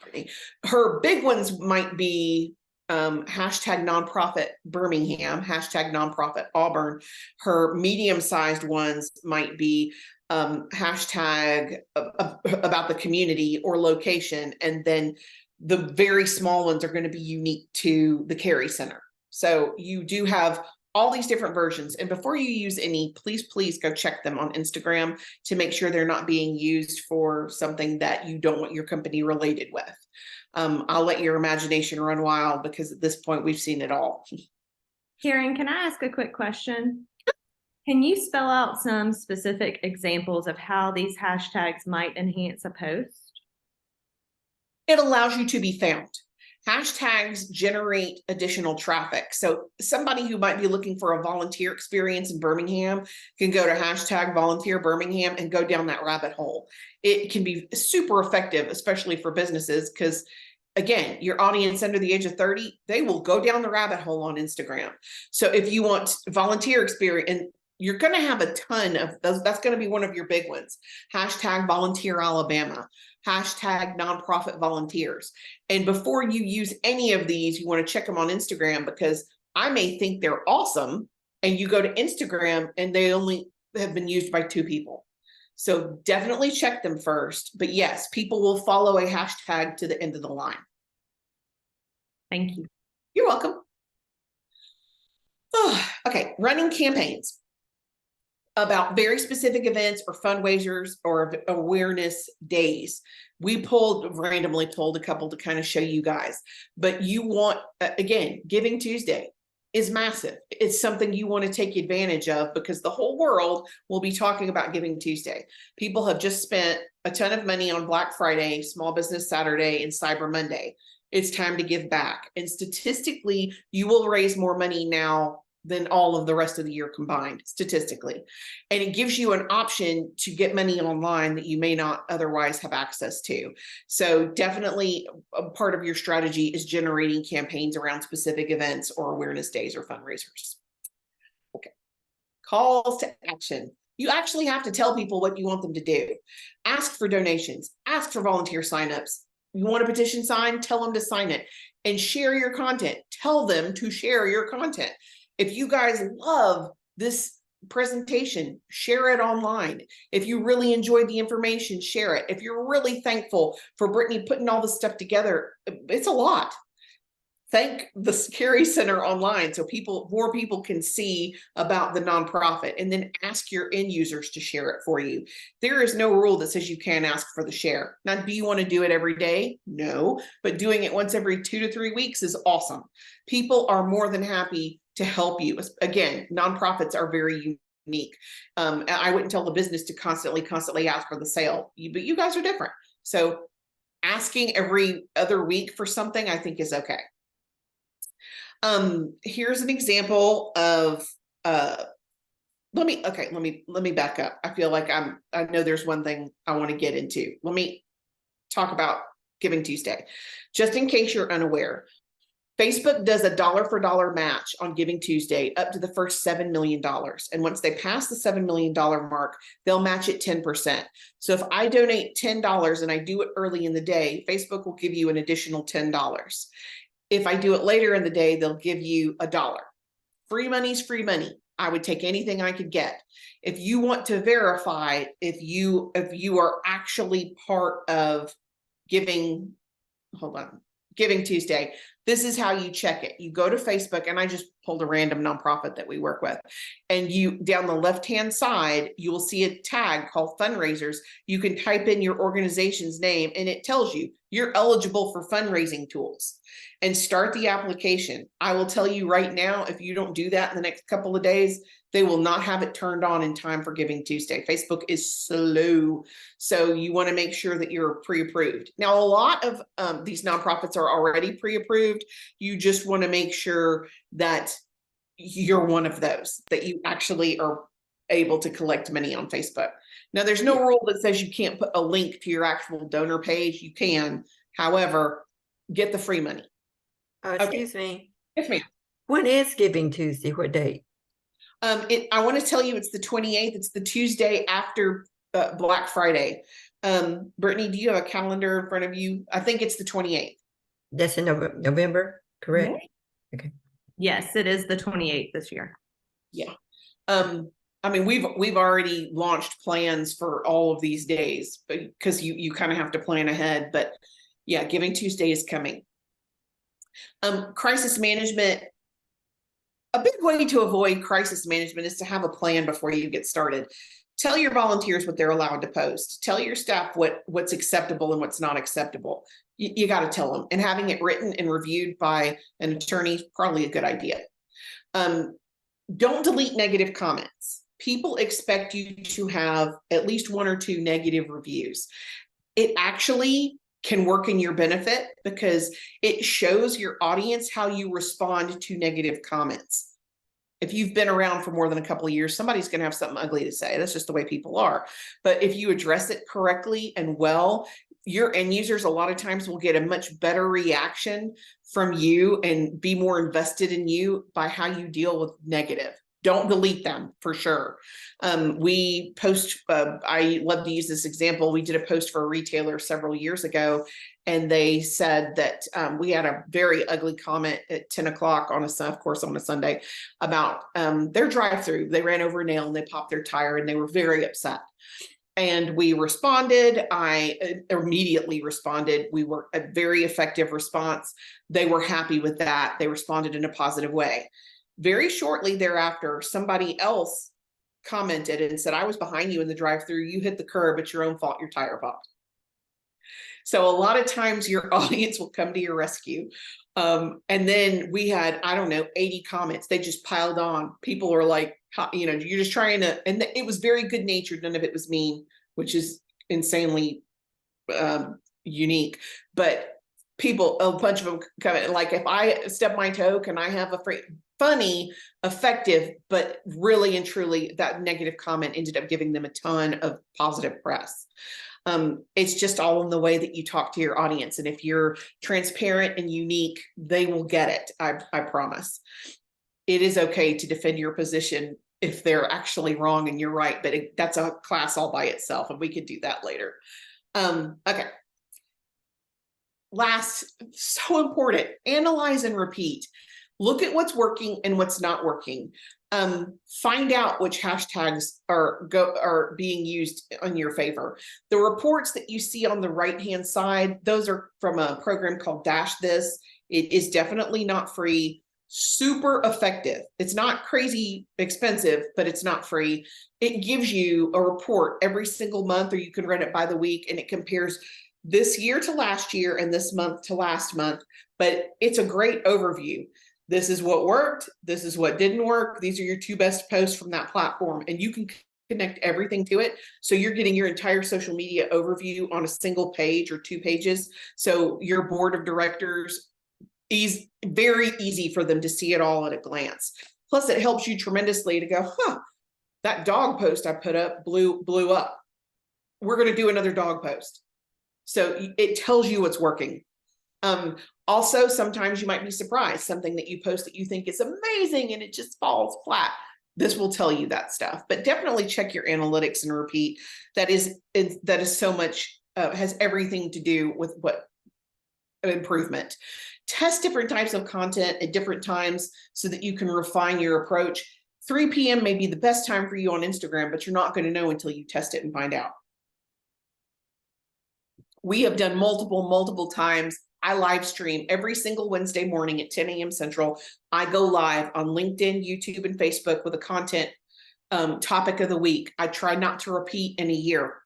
Brittany. Her big ones might be hashtag nonprofit Birmingham, hashtag nonprofit Auburn. Her medium-sized ones might be hashtag about the community or location, and then the very small ones are going to be unique to the Carey Center. So you do have all these different versions. And before you use any, please go check them on Instagram to make sure they're not being used for something that you don't want your company related with. I'll let your imagination run wild, because at this point we've seen it all. Caryn, can I ask a quick question? Can you spell out some specific examples of how these hashtags might enhance a post? It allows you to be found. Hashtags generate additional traffic. So somebody who might be looking for a volunteer experience in Birmingham can go to hashtag volunteer Birmingham and go down that rabbit hole. It can be super effective, especially for businesses, because again, your audience under the age of 30, they will go down the rabbit hole on Instagram. So if you want volunteer experience, and you're going to have a ton of those, that's going to be one of your big ones. Hashtag volunteer Alabama, hashtag nonprofit volunteers. And before you use any of these, you want to check them on Instagram, because I may think they're awesome, and you go to Instagram and they only have been used by 2 people. So definitely check them first. But yes, people will follow a hashtag to the end of the line. Thank you. You're welcome. Okay, running campaigns about very specific events or fundraisers or awareness days. We randomly pulled a couple to kind of show you guys, but you want, again, Giving Tuesday is massive. It's something you want to take advantage of, because the whole world will be talking about Giving Tuesday. People have just spent a ton of money on Black Friday, Small Business Saturday, and Cyber Monday. It's time to give back. And statistically, you will raise more money now than all of the rest of the year combined, statistically. And it gives you an option to get money online that you may not otherwise have access to. So definitely a part of your strategy is generating campaigns around specific events or awareness days or fundraisers. Okay, calls to action. You actually have to tell people what you want them to do. Ask for donations, ask for volunteer signups. You want a petition signed, tell them to sign it, and share your content. Tell them to share your content. If you guys love this presentation, share it online. If you really enjoyed the information, share it. If you're really thankful for Brittany putting all this stuff together, it's a lot. Thank the Carey Center online so more people can see about the nonprofit, and then ask your end users to share it for you. There is no rule that says you can't ask for the share. Now, do you want to do it every day? No, but doing it once every 2 to 3 weeks is awesome. People are more than happy to help you. Again, nonprofits are very unique. I wouldn't tell the business to constantly ask for the sale, but you guys are different. So asking every other week for something, I think, is okay. Here's an example of, let me back up. I feel like I know there's one thing I want to get into. Let me talk about Giving Tuesday. Just in case you're unaware, Facebook does a dollar for dollar match on Giving Tuesday up to the first $7 million. And once they pass the $7 million mark, they'll match it 10%. So if I donate $10 and I do it early in the day, Facebook will give you an additional $10. If I do it later in the day, they'll give you $1. Free money's free money. I would take anything I could get. If you want to verify if you are actually part of Giving, hold on, Giving Tuesday, this is how you check it. You go to Facebook, and I just pulled a random nonprofit that we work with, and you, down the left-hand side, you will see a tag called fundraisers. You can type in your organization's name, and it tells you you're eligible for fundraising tools, and start the application. I will tell you right now, if you don't do that in the next couple of days, they will not have it turned on in time for Giving Tuesday. Facebook is slow. So you want to make sure that you're pre-approved. Now, a lot of these nonprofits are already pre-approved. You just want to make sure that you're one of those, that you actually are able to collect money on Facebook. Now, there's no rule that says you can't put a link to your actual donor page. You can, however, get the free money. Excuse me. Yes, ma'am. When is Giving Tuesday? What date? I want to tell you it's the 28th. It's the Tuesday after Black Friday. Brittany, do you have a calendar in front of you? I think it's the 28th. That's in November, correct? Mm-hmm. Okay. Yes, it is the 28th this year. Yeah. I mean, we've already launched plans for all of these days, because you kind of have to plan ahead. But yeah, Giving Tuesday is coming. Crisis management. A big way to avoid crisis management is to have a plan before you get started. Tell your volunteers what they're allowed to post. Tell your staff what's acceptable and what's not acceptable. You got to tell them, and having it written and reviewed by an attorney is probably a good idea. Don't delete negative comments. People expect you to have at least 1 or 2 negative reviews. It actually can work in your benefit, because it shows your audience how you respond to negative comments. If you've been around for more than a couple of years, somebody's going to have something ugly to say. That's just the way people are. But if you address it correctly and well, your end users a lot of times will get a much better reaction from you and be more invested in you by how you deal with negative. Don't delete them, for sure. We post, I love to use this example. We did a post for a retailer several years ago, and they said that we had a very ugly comment at 10 o'clock on of course, on a Sunday, about their drive-through. They ran over a nail and they popped their tire, and they were very upset. And we responded. I immediately responded. We were a very effective response. They were happy with that. They responded in a positive way. Very shortly thereafter, somebody else commented and said, I was behind you in the drive-through. You hit the curb. It's your own fault. Your tire popped. So a lot of times your audience will come to your rescue. And then we had, I don't know, 80 comments. They just piled on. People were like, you're just trying to, and it was very good natured. None of it was mean, which is insanely unique. But people, a bunch of them come in, like, if I stub my toe, can I have a funny, effective, but really and truly that negative comment ended up giving them a ton of positive press. It's just all in the way that you talk to your audience. And if you're transparent and unique, they will get it. I promise. It is okay to defend your position if they're actually wrong and you're right, but that's a class all by itself, and we could do that later. Okay. Last, so important, analyze and repeat. Look at what's working and what's not working. Find out which hashtags are being used in your favor. The reports that you see on the right-hand side, those are from a program called Dash This. It is definitely not free, super effective. It's not crazy expensive, but it's not free. It gives you a report every single month, or you can run it by the week, and it compares this year to last year and this month to last month. But it's a great overview. This is what worked. This is what didn't work. These are your 2 best posts from that platform, and you can connect everything to it. So you're getting your entire social media overview on a single page or 2 pages. So your board of directors is very easy for them to see it all at a glance. Plus, it helps you tremendously to go, that dog post I put up blew up. We're going to do another dog post. So it tells you what's working. Also, sometimes you might be surprised, something that you post that you think is amazing and it just falls flat. This will tell you that stuff, but definitely check your analytics and repeat. That is so much, has everything to do with what improvement. Test different types of content at different times so that you can refine your approach. 3 p.m. may be the best time for you on Instagram, but you're not going to know until you test it and find out. We have done multiple times. I live stream every single Wednesday morning at 10 a.m. Central. I go live on LinkedIn, YouTube, and Facebook with a content topic of the week. I try not to repeat in a year.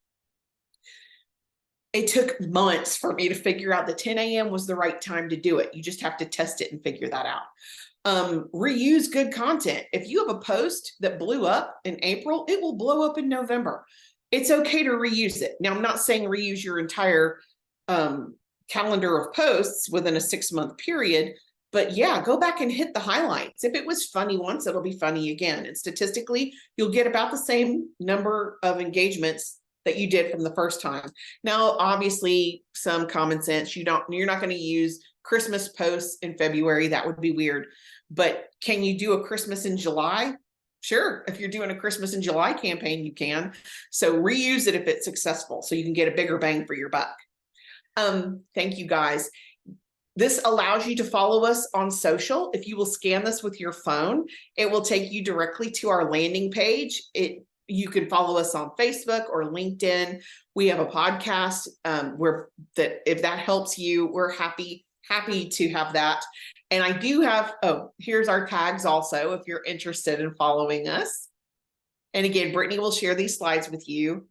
It took months for me to figure out that 10 a.m. was the right time to do it. You just have to test it and figure that out. Reuse good content. If you have a post that blew up in April, it will blow up in November. It's okay to reuse it. Now, I'm not saying reuse your entire calendar of posts within a 6-month period, but yeah, go back and hit the highlights. If it was funny once, it'll be funny again. And statistically, you'll get about the same number of engagements that you did from the first time. Now, obviously, some common sense, you're not going to use Christmas posts in February. That would be weird. But can you do a Christmas in July? Sure. If you're doing a Christmas in July campaign, you can. So reuse it if it's successful so you can get a bigger bang for your buck. Thank you, guys. This allows you to follow us on social. If you will scan this with your phone, it will take you directly to our landing page. You can follow us on Facebook or LinkedIn. We have a podcast if that helps you, we're happy to have that. And I do have, here's our tags also, if you're interested in following us. And again, Brittany will share these slides with you.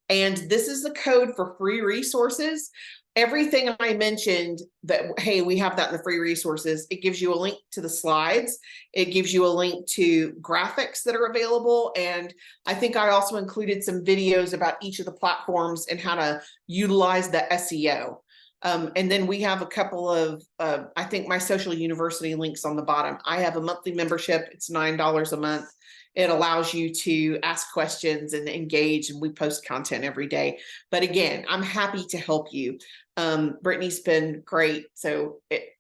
And this is the code for free resources. Everything I mentioned that, hey, we have that in the free resources. It gives you a link to the slides. It gives you a link to graphics that are available. And I think I also included some videos about each of the platforms and how to utilize the SEO. And then we have a couple of, I think my social university links on the bottom. I have a monthly membership. It's $9 a month. It allows you to ask questions and engage, and we post content every day. But again, I'm happy to help you. Brittany's been great. So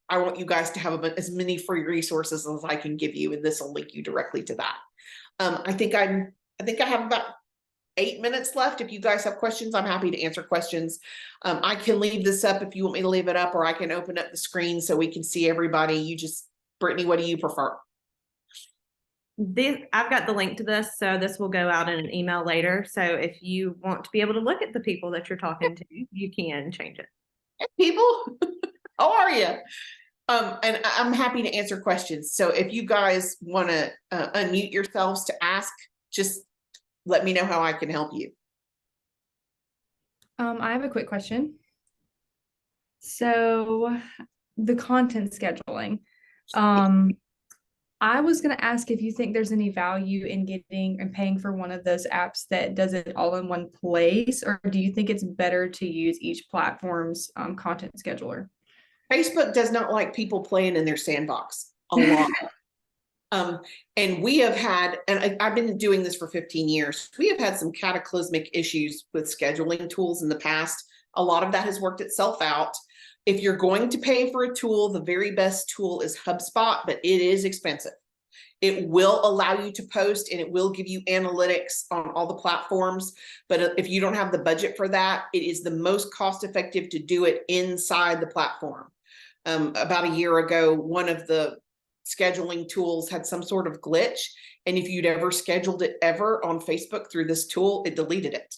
I want you guys to have as many free resources as I can give you, and this will link you directly to that. I think I have about 8 minutes left. If you guys have questions, I'm happy to answer questions. I can leave this up if you want me to leave it up, or I can open up the screen so we can see everybody. Brittany, what do you prefer? I've got the link to this, so this will go out in an email later. So if you want to be able to look at the people that you're talking to, you can change it. Hey, people, how are you? And I'm happy to answer questions. So if you guys want to unmute yourselves to ask, just let me know how I can help you. I have a quick question. So the content scheduling, I was going to ask if you think there's any value in getting and paying for one of those apps that does it all in one place, or do you think it's better to use each platform's content scheduler? Facebook does not like people playing in their sandbox a lot. And we have had, and I've been doing this for 15 years, we have had some cataclysmic issues with scheduling tools in the past. A lot of that has worked itself out. If you're going to pay for a tool, the very best tool is HubSpot, but it is expensive. It will allow you to post and it will give you analytics on all the platforms. But if you don't have the budget for that, it is the most cost-effective to do it inside the platform. About a year ago, one of the scheduling tools had some sort of glitch. And if you'd ever scheduled it ever on Facebook through this tool, it deleted it.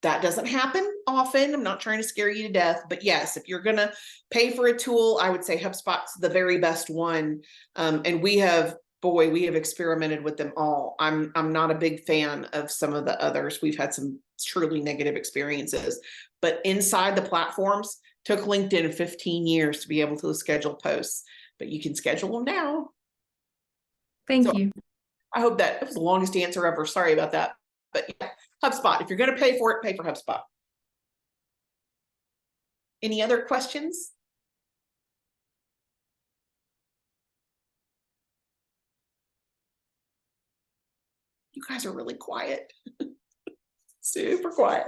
That doesn't happen often. I'm not trying to scare you to death, but yes, if you're going to pay for a tool, I would say HubSpot's the very best one. And we have experimented with them all. I'm not a big fan of some of the others. We've had some truly negative experiences, but inside the platforms, took LinkedIn 15 years to be able to schedule posts, but you can schedule them now. Thank you. I hope that was the longest answer ever. Sorry about that. But yeah, HubSpot, if you're going to pay for it, pay for HubSpot. Any other questions? You guys are really quiet. Super quiet.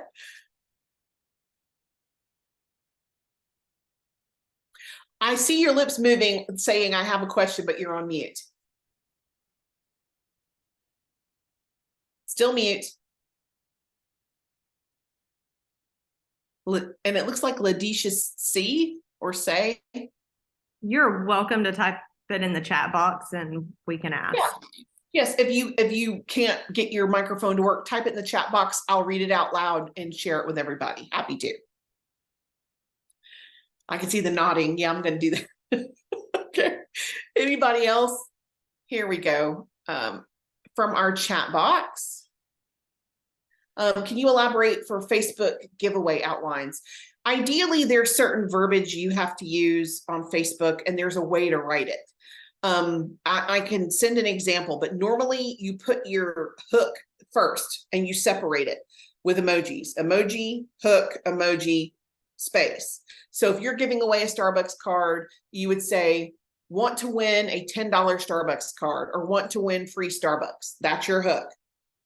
I see your lips moving, saying I have a question, but you're on mute. Still mute. And it looks like Ladisha C or say. You're welcome to type it in the chat box and we can ask. Yeah. Yes, if you can't get your microphone to work, type it in the chat box. I'll read it out loud and share it with everybody. Happy to. I can see the nodding. Yeah, I'm going to do that. Okay. Anybody else? Here we go. From our chat box. Can you elaborate for Facebook giveaway outlines? Ideally, there's certain verbiage you have to use on Facebook, and there's a way to write it. I can send an example, but normally you put your hook first and you separate it with emojis. Emoji, hook, emoji, space. So if you're giving away a Starbucks card, you would say, want to win a $10 Starbucks card or want to win free Starbucks. That's your hook.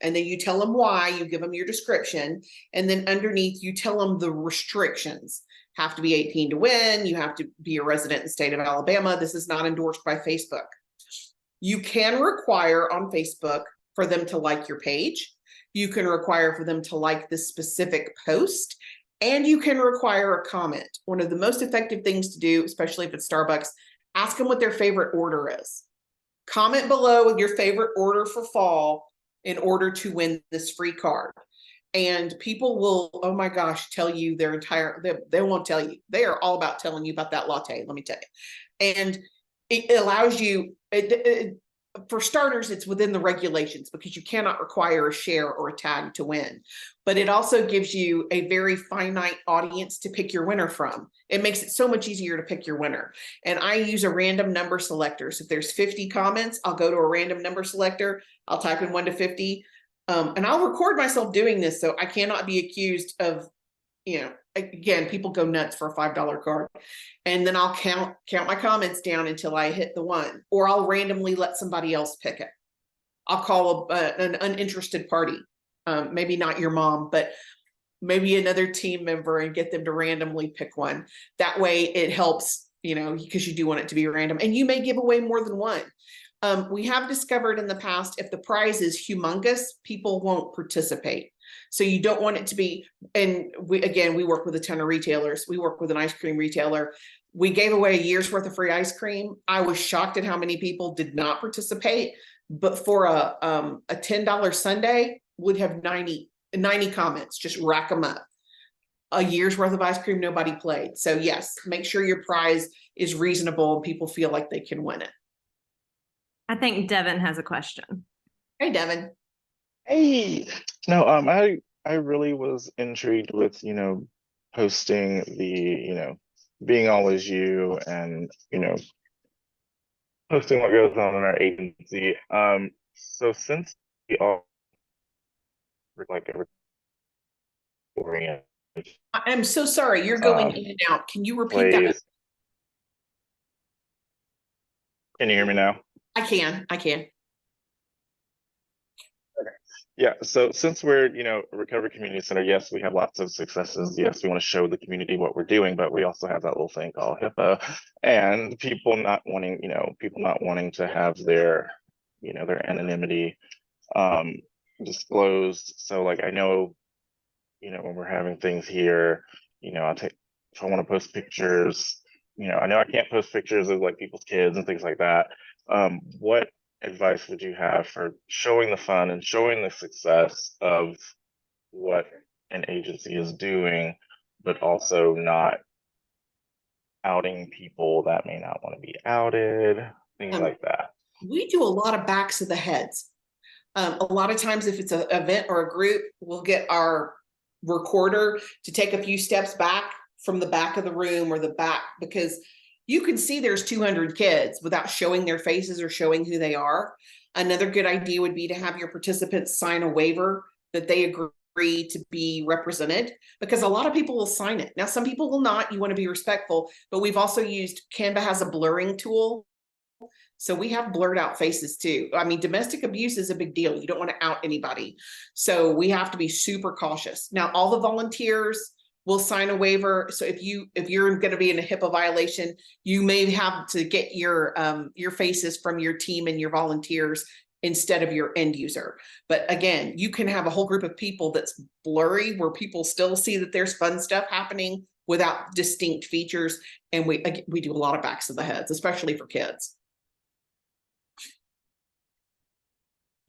And then you tell them why, you give them your description, and then underneath you tell them the restrictions. Have to be 18 to win, you have to be a resident in the state of Alabama. This is not endorsed by Facebook. You can require on Facebook for them to like your page. You can require for them to like this specific post, and you can require a comment. One of the most effective things to do, especially if it's Starbucks, ask them what their favorite order is. Comment below with your favorite order for fall in order to win this free card. And people will, oh my gosh, tell you their entire, they won't tell you. They are all about telling you about that latte, let me tell you. And it allows you, for starters, it's within the regulations because you cannot require a share or a tag to win. But it also gives you a very finite audience to pick your winner from. It makes it so much easier to pick your winner. And I use a random number selector. So if there's 50 comments, I'll go to a random number selector. I'll type in 1 to 50. And I'll record myself doing this, so I cannot be accused of, you know, again, people go nuts for a $5 card. And then I'll count my comments down until I hit the 1, or I'll randomly let somebody else pick it. I'll call an uninterested party, maybe not your mom, but maybe another team member, and get them to randomly pick one. That way it helps, you know, because you do want it to be random, and you may give away more than one. We have discovered in the past, if the prize is humongous, people won't participate. So you don't want it to be, and we work with a ton of retailers. We work with an ice cream retailer. We gave away a year's worth of free ice cream. I was shocked at how many people did not participate, but for a $10 sundae would have 90 comments, just rack them up. A year's worth of ice cream, nobody played. So yes, make sure your prize is reasonable and people feel like they can win it. I think Devin has a question. Hey, Devin. Hey, no, I really was intrigued with, you know, posting the, you know, being always you, and, you know, posting what goes on in our agency. So since we all like oriented I'm so sorry, you're going in and out. Can you repeat that? plays. Can you hear me now? I can. Yeah, so since we're, you know, a recovery community center, yes, we have lots of successes. Yes, we want to show the community what we're doing, but we also have that little thing called HIPAA, and people not wanting to have their, you know, their anonymity disclosed. So like, I know, you know, when we're having things here, you know, if I want to post pictures, you know, I know I can't post pictures of like people's kids and things like that. What advice would you have for showing the fun and showing the success of what an agency is doing, but also not outing people that may not want to be outed, things like that? We do a lot of backs of the heads. A lot of times if it's an event or a group, we'll get our recorder to take a few steps back from the back of the room or the back, because you can see there's 200 kids without showing their faces or showing who they are. Another good idea would be to have your participants sign a waiver that they agree to be represented, because a lot of people will sign it. Now, some people will not. You want to be respectful, but we've also used, Canva has a blurring tool. So we have blurred out faces too. I mean, domestic abuse is a big deal. You don't want to out anybody. So we have to be super cautious. Now, all the volunteers will sign a waiver. So if you're going to be in a HIPAA violation, you may have to get your faces from your team and your volunteers instead of your end user. But again, you can have a whole group of people that's blurry, where people still see that there's fun stuff happening without distinct features. And we do a lot of backs of the heads, especially for kids.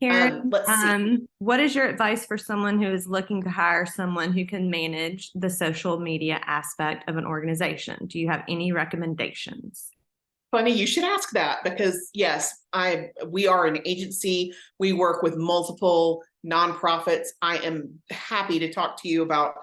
Caryn, let's see. what is your advice for someone who is looking to hire someone who can manage the social media aspect of an organization? Do you have any recommendations? Funny you should ask that, because yes, we are an agency. We work with multiple nonprofits. I am happy to talk to you about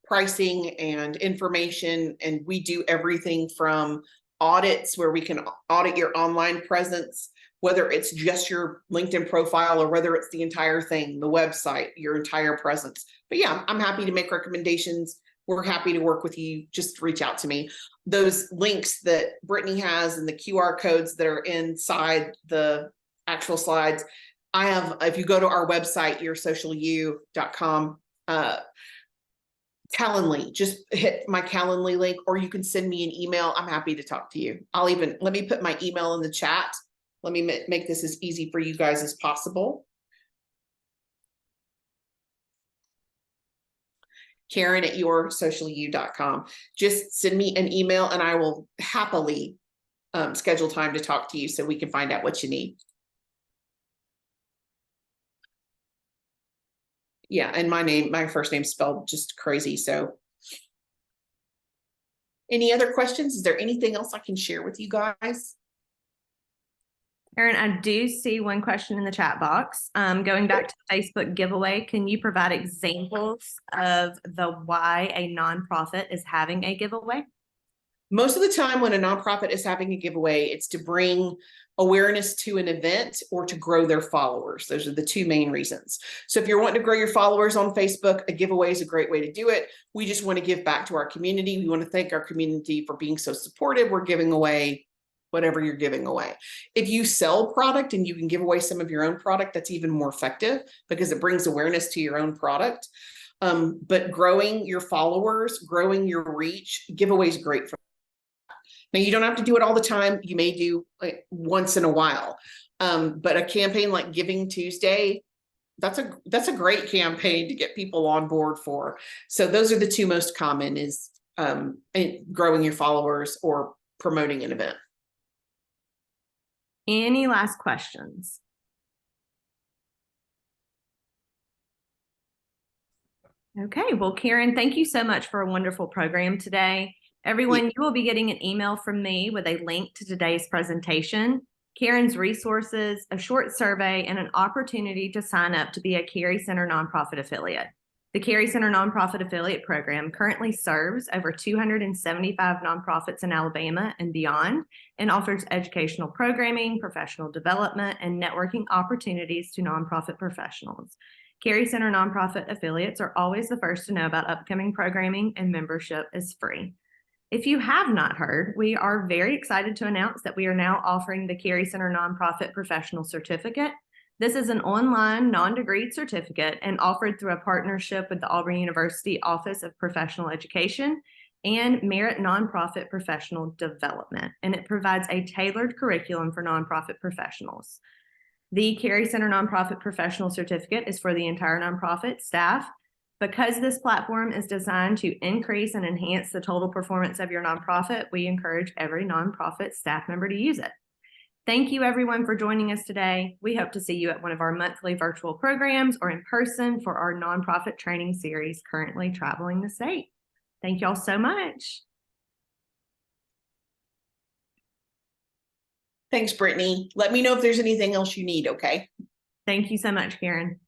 pricing and information, and we do everything from audits where we can audit your online presence, whether it's just your LinkedIn profile or whether it's the entire thing, the website, your entire presence. But yeah, I'm happy to make recommendations. We're happy to work with you. Just reach out to me. Those links that Brittany has and the QR codes that are inside the actual slides, I have, if you go to our website, yoursocialyou.com, Calendly, just hit my Calendly link, or you can send me an email. I'm happy to talk to you. Let me put my email in the chat. Let me make this as easy for you guys as possible. Caryn at yoursocialyou.com. Just send me an email and I will happily schedule time to talk to you so we can find out what you need. Yeah, and my first name's spelled just crazy. So any other questions? Is there anything else I can share with you guys? Caryn, I do see one question in the chat box. Going back to the Facebook giveaway, can you provide examples of why a nonprofit is having a giveaway? Most of the time when a nonprofit is having a giveaway, it's to bring awareness to an event or to grow their followers. Those are the two main reasons. So if you're wanting to grow your followers on Facebook, a giveaway is a great way to do it. We just want to give back to our community. We want to thank our community for being so supportive. We're giving away whatever you're giving away. If you sell product and you can give away some of your own product, that's even more effective because it brings awareness to your own product. But growing your followers, growing your reach, giveaways are great for. Now, you don't have to do it all the time. You may do like once in a while. But a campaign like Giving Tuesday, that's a great campaign to get people on board for. So those are the two most common, is growing your followers or promoting an event. Any last questions? Okay, well, Caryn, thank you so much for a wonderful program today. Everyone, you will be getting an email from me with a link to today's presentation, Caryn's resources, a short survey, and an opportunity to sign up to be a Carey Center nonprofit affiliate. The Carey Center Nonprofit Affiliate Program currently serves over 275 nonprofits in Alabama and beyond, and offers educational programming, professional development, and networking opportunities to nonprofit professionals. Carey Center nonprofit affiliates are always the first to know about upcoming programming, and membership is free. If you have not heard, we are very excited to announce that we are now offering the Carey Center Nonprofit Professional Certificate. This is an online, non-degreed certificate and offered through a partnership with the Auburn University Office of Professional Education and Merit Nonprofit Professional Development, and it provides a tailored curriculum for nonprofit professionals. The Carey Center Nonprofit Professional Certificate is for the entire nonprofit staff. Because this platform is designed to increase and enhance the total performance of your nonprofit, we encourage every nonprofit staff member to use it. Thank you, everyone, for joining us today. We hope to see you at one of our monthly virtual programs or in person for our nonprofit training series currently traveling the state. Thank you all so much. Thanks, Brittany. Let me know if there's anything else you need, okay? Thank you so much, Caryn.